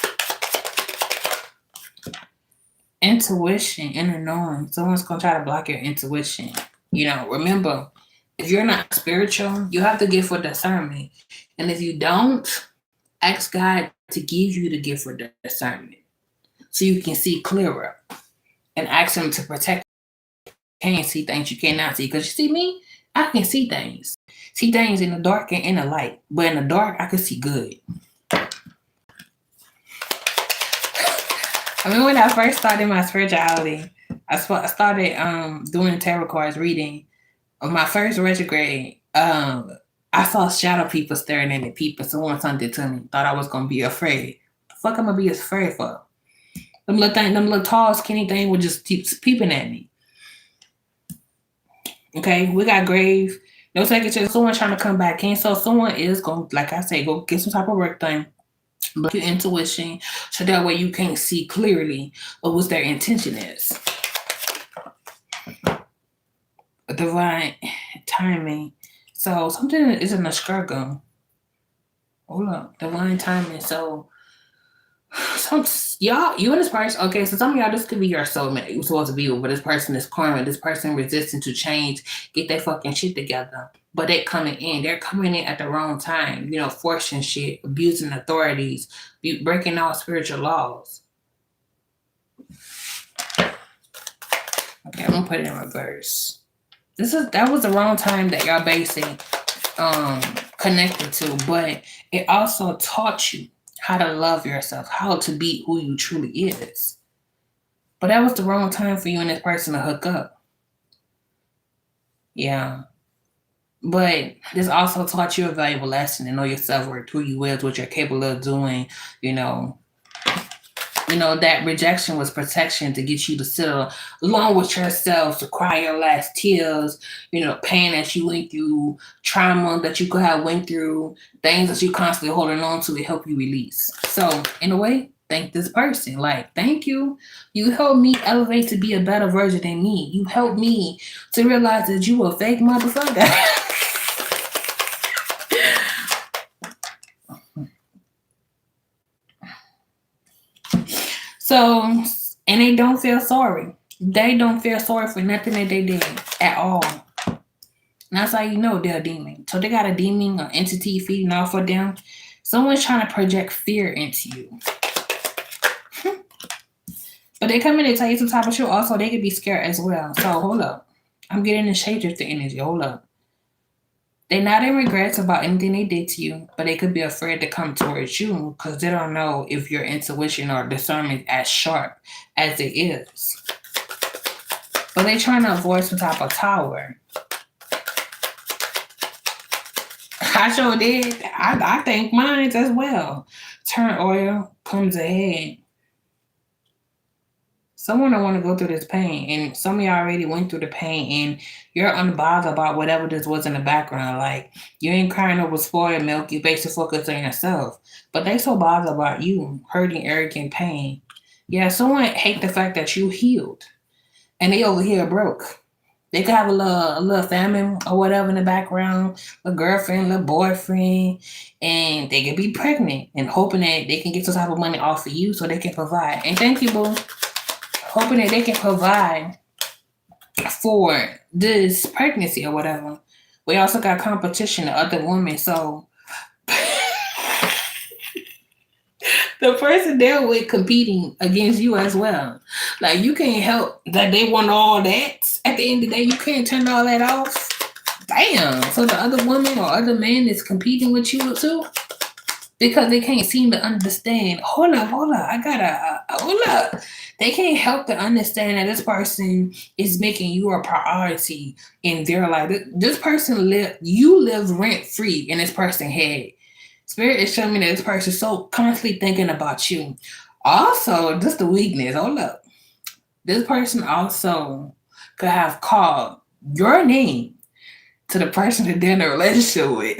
Intuition, inner knowing. Someone's gonna try to block your intuition. You know, remember, if you're not spiritual, you have the gift for discernment. And if you don't, ask God to give you the gift for discernment so you can see clearer. And ask Him to protect you. You can't see things you cannot see. Because you see me, I can see things. See things in the dark and in the light. But in the dark, I can see good. I mean, when I first started my spirituality, I started doing tarot cards reading. On my first retrograde, I saw shadow people staring at me. People, someone something to me. Thought I was gonna be afraid. The fuck I'm gonna be afraid for? Them little tall, skinny thing would just keep peeping at me. Okay, we got grave. No second chance. Someone trying to come back in. So someone is going, like I say, go get some type of work done. Block your intuition so that way you can't see clearly what their intention is. Divine timing. So something is in the struggle. Hold up. Divine timing. So y'all, you and this person, okay, so some of y'all, this could be your soulmate. You're supposed to be with, but this person is karmic. This person resisting to change, get their fucking shit together. But they're coming in at the wrong time, you know, forcing shit, abusing authorities, breaking all spiritual laws. Okay, I'm gonna put it in reverse. That was the wrong time that y'all basically connected to, but it also taught you how to love yourself, how to be who you truly is. But that was the wrong time for you and this person to hook up. Yeah. But this also taught you a valuable lesson to know your self-worth, who you is, what you're capable of doing, you know, that rejection was protection to get you to sit along with yourself, to cry your last tears, pain that you went through, trauma that you could have went through, things that you constantly holding on to help you release. So in a way, thank this person. Like, thank you. You helped me elevate to be a better version than me. You helped me to realize that you a fake motherfucker. So, and they don't feel sorry. They don't feel sorry for nothing that they did at all. And that's how you know they're a demon. So they got a demon or entity feeding off of them. Someone's trying to project fear into you. But they come in and tell you some type of shit. Also, they could be scared as well. So hold up. I'm getting the shade of the energy. Hold up. They're not in regrets about anything they did to you, but they could be afraid to come towards you because they don't know if your intuition or discernment is as sharp as it is. But they're trying to avoid some type of tower. I sure did. I think mine as well. Turn oil comes ahead. Someone don't want to go through this pain, and some of y'all already went through the pain, and you're unbothered about whatever this was in the background. Like, you ain't crying over spoiled milk, you basically focus on yourself. But they so bothered about you, hurting, arrogant pain. Yeah, someone hate the fact that you healed, and they over here broke. They could have a little family or whatever in the background, a girlfriend, a boyfriend, and they could be pregnant and hoping that they can get some type of money off of you so they can provide. And thank you, boo. Hoping that they can provide for this pregnancy or whatever. We also got competition to other women, so the person they're with competing against you as well. Like, you can't help that they want all that. At the end of the day, you can't turn all that off. Damn. So the other woman or other man is competing with you too? Because they can't seem to understand. Hold up. I gotta, hold up. They can't help to understand that this person is making you a priority in their life. This person you live rent free in this person's head. Spirit is showing me that this person is so constantly thinking about you. Also, just the weakness. Hold up. This person also could have called your name to the person that they're in a relationship with.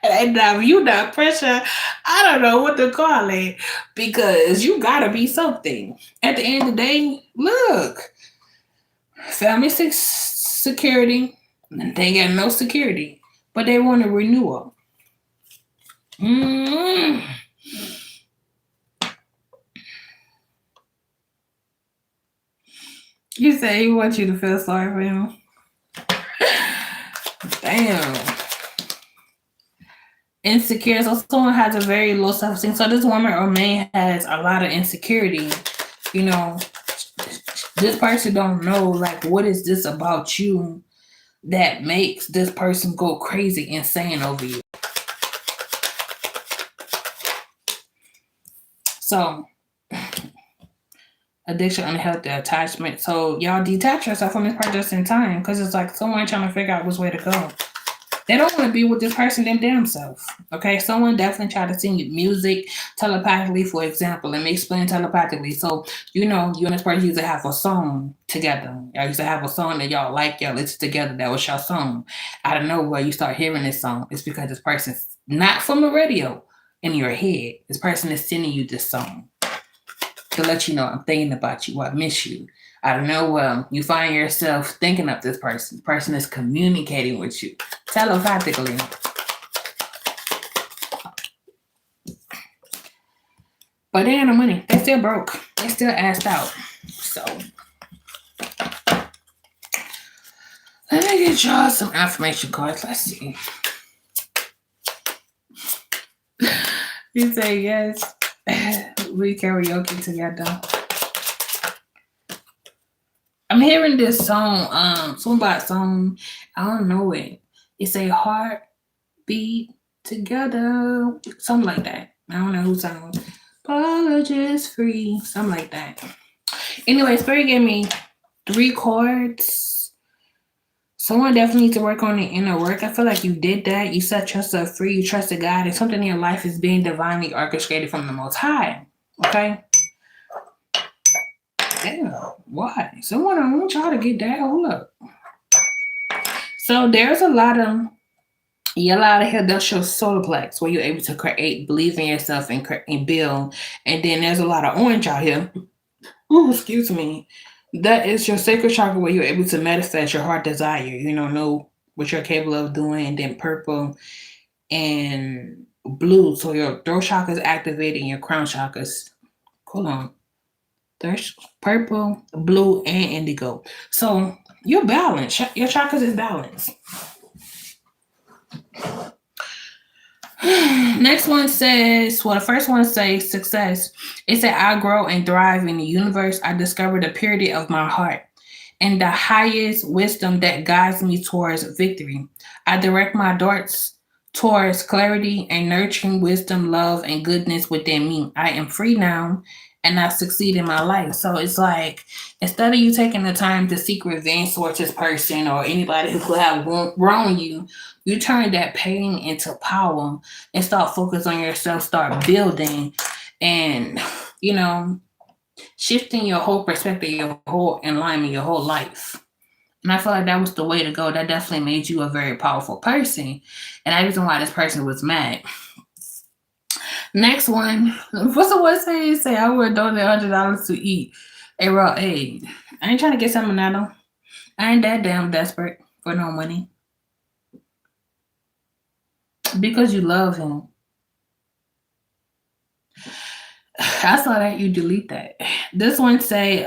And now you not pressure, I don't know what to call it, because you gotta be something. At the end of the day, look, family security, they got no security, but they want a renewal. Mm-hmm. You say he wants you to feel sorry for him. Damn. Insecure. So someone has a very low self-esteem. So this woman or man has a lot of insecurity. You know, this person don't know, like, what is this about you that makes this person go crazy, insane over you. So, addiction, unhealthy attachment. So y'all detach yourself from this person just in time, because it's like someone trying to figure out which way to go. They don't want to be with this person them damn self. Okay, someone definitely tried to sing you music telepathically, for example. Let me explain telepathically. So, you know, you and this person used to have a song together. Y'all used to have a song that y'all like, y'all listen together. That was your song. Out of nowhere, you start hearing this song. It's because this person's not from the radio in your head. This person is sending you this song to let you know, I'm thinking about you, I miss you. I don't know, you find yourself thinking of this person. The person is communicating with you telepathically. But they ain't no money. They still broke. They still assed out. So, let me get y'all some affirmation cards. Let's see. You say yes. We karaoke together. I'm hearing this song, something about song, I don't know it. It's a heart beat together, something like that. I don't know who sang it. Apologies free, something like that. Anyway, Spirit gave me 3 cards. Someone definitely needs to work on the inner work. I feel like you did that. You set yourself free. You trusted God, and something in your life is being divinely orchestrated from the Most High. Okay? Damn, why? Someone, I want y'all to get that. Hold up. So there's a lot of yellow out of here that shows solar plex, where you're able to create, believe in yourself, and build. And then there's a lot of orange out here. Ooh, excuse me. That is your sacral chakra, where you're able to manifest your heart desire. You know what you're capable of doing. And then purple and blue, so your throat chakra is activated and your crown chakras. Hold on. There's purple, blue, and indigo. So you're balanced. Your chakras is balanced. Next one says, well, the first one says success. It said, I grow and thrive in the universe. I discover the purity of my heart and the highest wisdom that guides me towards victory. I direct my darts towards clarity and nurturing wisdom, love, and goodness within me. I am free now and I succeed in my life. So it's like, instead of you taking the time to seek revenge towards this person or anybody who could have wronged you, you turn that pain into power and start focusing on yourself, start building and, shifting your whole perspective, your whole alignment, your whole life. And I feel like that was the way to go. That definitely made you a very powerful person. And that's the reason why this person was mad. Next one. What's the one saying? Say, I would donate $100 to eat. Hey, Rob, hey, I ain't trying to get something out of him. I ain't that damn desperate for no money. Because you love him. I saw that you delete that. This one say,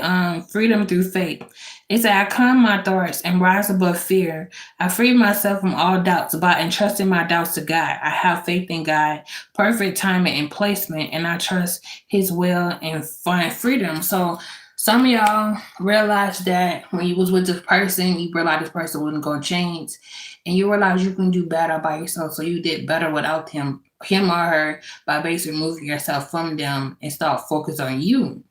freedom through faith. It said, I calm my thoughts and rise above fear. I free myself from all doubts by entrusting my doubts to God. I have faith in God, perfect timing and placement, and I trust his will and find freedom. So some of y'all realized that when you was with this person, you realized this person wasn't gonna change. And you realized you can do better by yourself. So you did better without him or her, by basically removing yourself from them and start focus on you.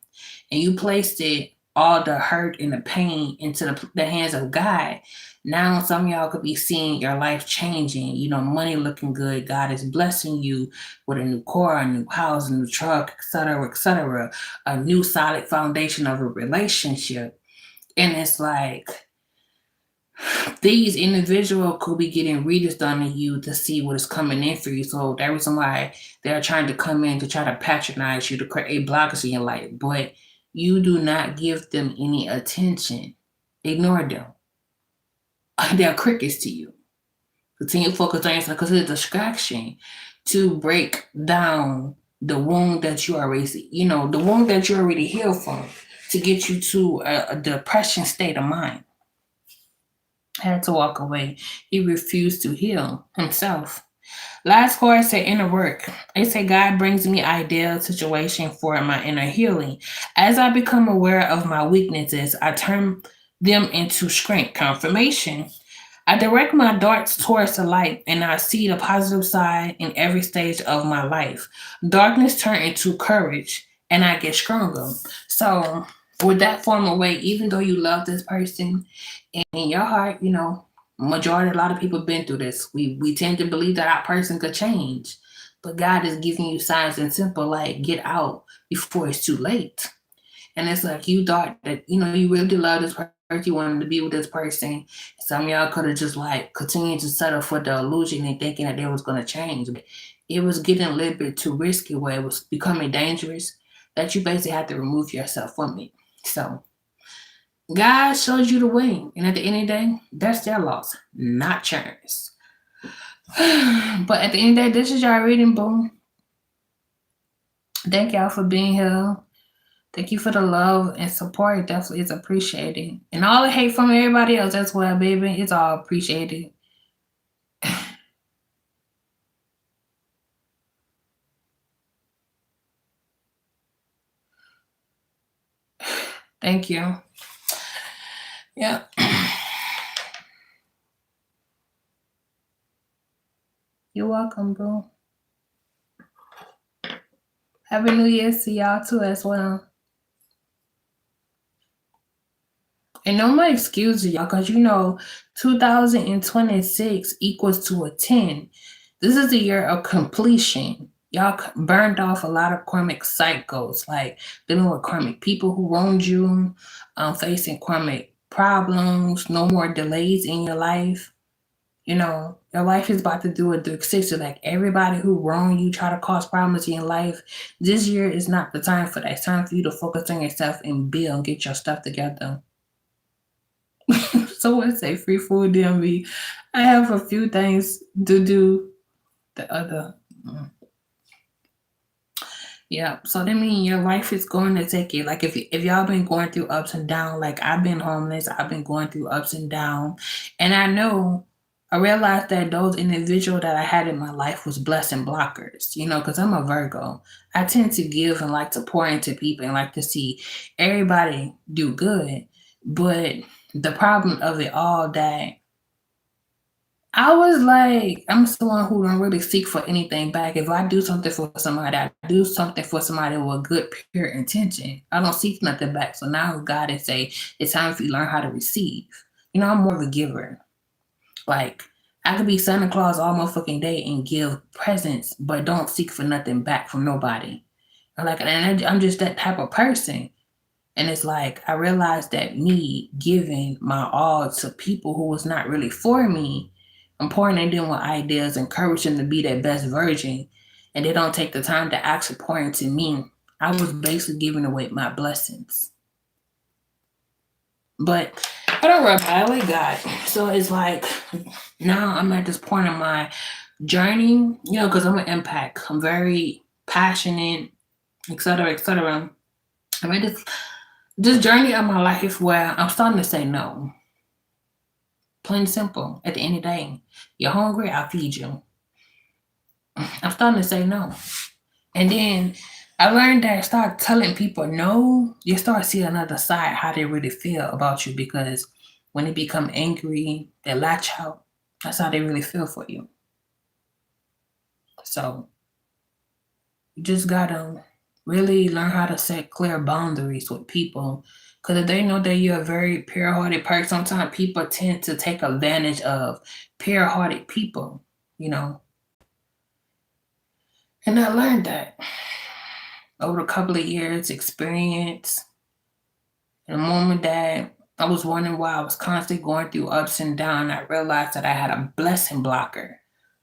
And you placed it, all the hurt and the pain, into the hands of God. Now some of y'all could be seeing your life changing, money looking good. God is blessing you with a new car, a new house, a new truck, etc., a new solid foundation of a relationship. And it's like, these individuals could be getting readers done on you to see what is coming in for you. So that reason why they're trying to come in to try to patronize you, to create blockers in your life. But you do not give them any attention. Ignore them. They're crickets to you. Continue to focus on yourself because it's a distraction to break down the wound that you already, the wound that you already healed from, to get you to a depression state of mind. Had to walk away. He refused to heal himself. Last card said inner work. It said God brings me ideal situation for my inner healing. As I become aware of my weaknesses, I turn them into strength. Confirmation. I direct my darts towards the light and I see the positive side in every stage of my life. Darkness turns into courage and I get stronger. So, with that form of way, even though you love this person, in your heart, majority, a lot of people been through this. We tend to believe that our person could change, but God is giving you signs and simple, like, get out before it's too late. And it's like, you thought that you really love this person, you wanted to be with this person. Some of y'all could have just like continued to settle for the illusion and thinking that they was going to change. But it was getting a little bit too risky, where it was becoming dangerous, that you basically had to remove yourself from it. So God shows you the way, and at the end of the day, that's their loss, not yours. But at the end of the day, this is your reading, boom. Thank y'all for being here. Thank you for the love and support. It definitely is appreciated. And all the hate from everybody else as well, baby. It's all appreciated. Thank you. Yeah. You're welcome, boo. Happy New Year to y'all too as well. And no more excuses, y'all, because 2026 equals to a 10. This is a year of completion. Y'all burned off a lot of karmic cycles, like dealing with karmic people who wronged you, facing karmic problems, no more delays in your life. Your life is about to do a 360. Like, everybody who wronged you, try to cause problems in your life, this year is not the time for that. It's time for you to focus on yourself and build and get your stuff together. So I say free food DMV. I have a few things to do. The other. Yeah. So that means your life is going to take it. Like, if y'all been going through ups and downs, like I've been homeless, I've been going through ups and downs. And I realized that those individuals that I had in my life was blessing blockers, because I'm a Virgo. I tend to give and like to pour into people and like to see everybody do good. But the problem of it all, that I was like, I'm someone who don't really seek for anything back. If I do something for somebody, I do something for somebody with good, pure intention. I don't seek nothing back. So now God is saying, it's time for you to learn how to receive. I'm more of a giver. Like, I could be Santa Claus all motherfucking day and give presents, but don't seek for nothing back from nobody. I'm just that type of person. And it's like, I realized that me giving my all to people who was not really for me, I'm pouring into them with ideas, encouraging them to be their best version, and they don't take the time to actually pour into me. I was basically giving away my blessings. But I don't worry about it. I like God. So it's like now I'm at this point in my journey, because I'm an empath. I'm very passionate, etc., etc. I'm at this journey of my life where I'm starting to say no. Plain and simple. At the end of the day, you're hungry, I'll feed you. I'm starting to say no. And then I learned that start telling people no, you start seeing another side, how they really feel about you. Because when they become angry, they latch out. That's how they really feel for you. So you just gotta really learn how to set clear boundaries with people. Because if they know that you're a very pure-hearted person, sometimes people tend to take advantage of pure-hearted people, you know. And I learned that over a couple of years experience. And the moment that I was wondering why I was constantly going through ups and downs, I realized that I had a blessing blocker.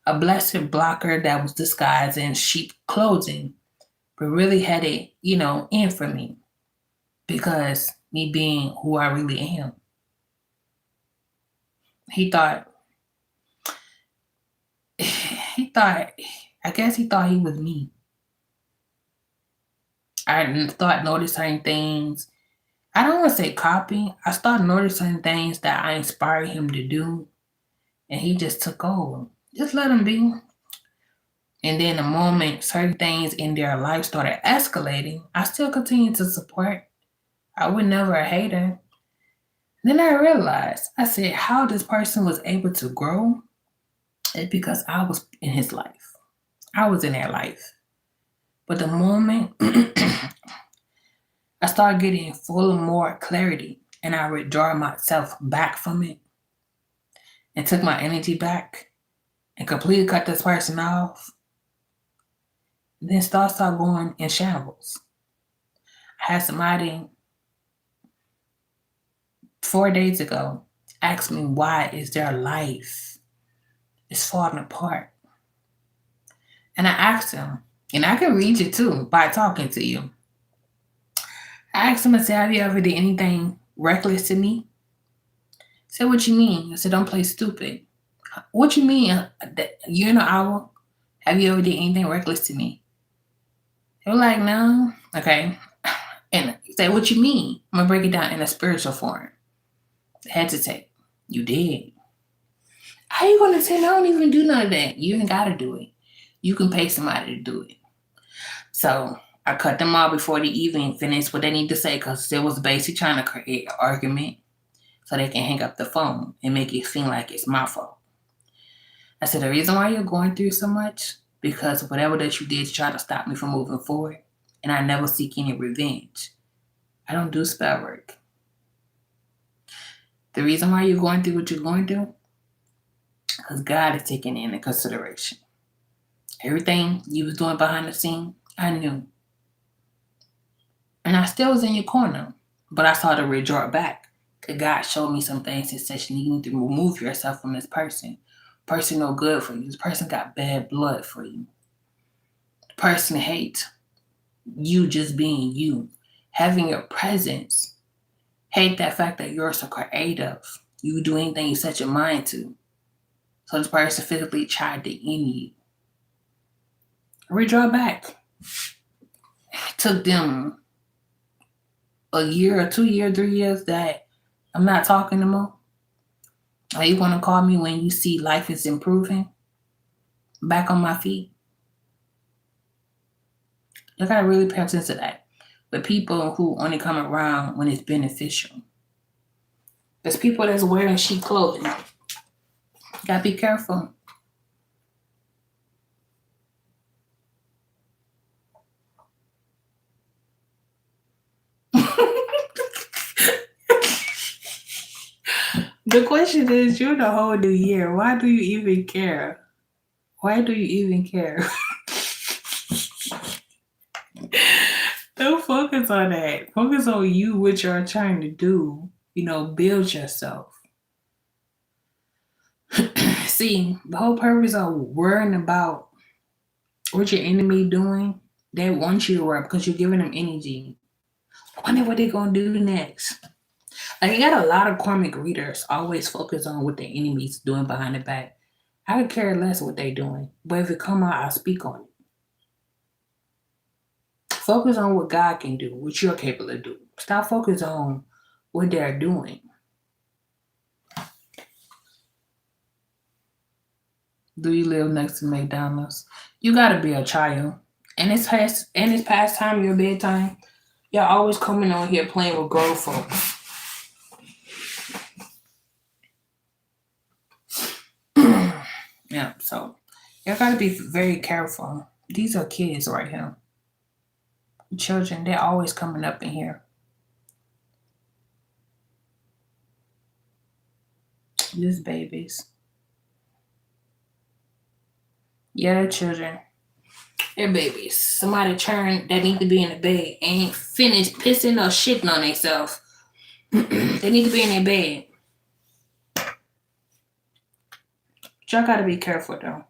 A blessing blocker that was disguised in sheep clothing, but really had it, in for me. Because me being who I really am. He thought, I guess he thought he was me. I started noticing things. I don't want to say copy. I started noticing things that I inspired him to do. And he just took over. Just let him be. And then the moment certain things in their life started escalating, I still continued to support. I was never a hater. Then I realized, I said, how this person was able to grow is because I was in his life. I was in their life. But the moment I started getting full of more clarity and I withdrew myself back from it and took my energy back and completely cut this person off, then start going in shambles. I had somebody 4 days ago ask me why is their life is falling apart. And I asked him, and I can read you too by talking to you. I asked him, I said, have you ever did anything reckless to me? I said, what you mean? I said, don't play stupid. What you mean? You're in an hour? Have you ever did anything reckless to me? They were like, no. Okay. And he said, what you mean? I'm going to break it down in a spiritual form. Hesitate. You did. How you going to say, I don't even do none of that? You ain't got to do it. You can pay somebody to do it. So I cut them off before they even finished what they need to say because it was basically trying to create an argument so they can hang up the phone and make it seem like it's my fault. I said, the reason why you're going through so much, because whatever that you did to try to stop me from moving forward, and I never seek any revenge. I don't do spell work. The reason why you're going through what you're going through, because God is taking it into consideration. Everything you was doing behind the scene, I knew. And I still was in your corner, but I started to withdraw back. God showed me some things and said, you need to remove yourself from this person. Person no good for you. This person got bad blood for you. The person hates you just being you. Having your presence. Hate that fact that you're so creative. You do anything you set your mind to. So this person physically tried to end you. I withdraw back. It took them a year or 2 years, 3 years that I'm not talking no more. Are you going to call me when you see life is improving? Back on my feet? You got to really pay attention to that. But people who only come around when it's beneficial. There's people that's wearing sheep clothing. You got to be careful. The question is, you're the whole new year. Why do you even care? Why do you even care? Don't focus on that. Focus on you, what you're trying to do. Build yourself. See, the whole purpose of worrying about what your enemy doing, they want you to worry because you're giving them energy. I wonder what they're going to do next. Like, you got a lot of karmic readers always focus on what the enemy's doing behind the back. I could care less what they doing. But if it come out, I'll speak on it. Focus on what God can do, what you're capable of doing. Stop focusing on what they're doing. Do you live next to McDonald's? You gotta be a child. And it's past time, your bedtime. Y'all always coming on here playing with grown folks. Yeah, so y'all gotta be very careful. These are kids right here. Children, they're always coming up in here. Just babies. Yeah, they're children. They're babies. Somebody that need to be in the bed ain't finished pissing or shitting on themselves. They need to be in their bed. But y'all gotta be careful though.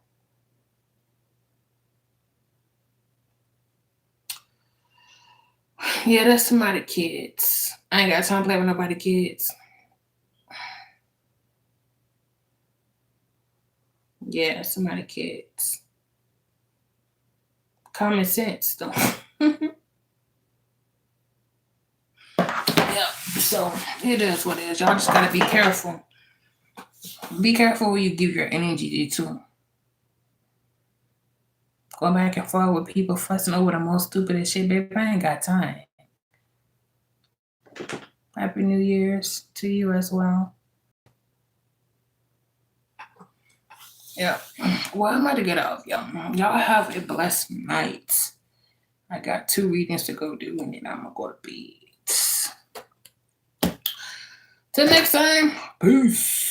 Yeah, that's somebody kids. I ain't got time to play with nobody kids. Yeah, somebody kids. Common sense though. Yeah, so it is what it is. Y'all just gotta be careful. Be careful where you give your energy to. Go back and forth with people fussing over the most stupidest shit, baby. I ain't got time. Happy New Year's to you as well. Yeah. Well, I'm about to get off, y'all. Y'all have a blessed night. I got 2 readings to go do, and then I'm gonna go to bed. Till next time, peace.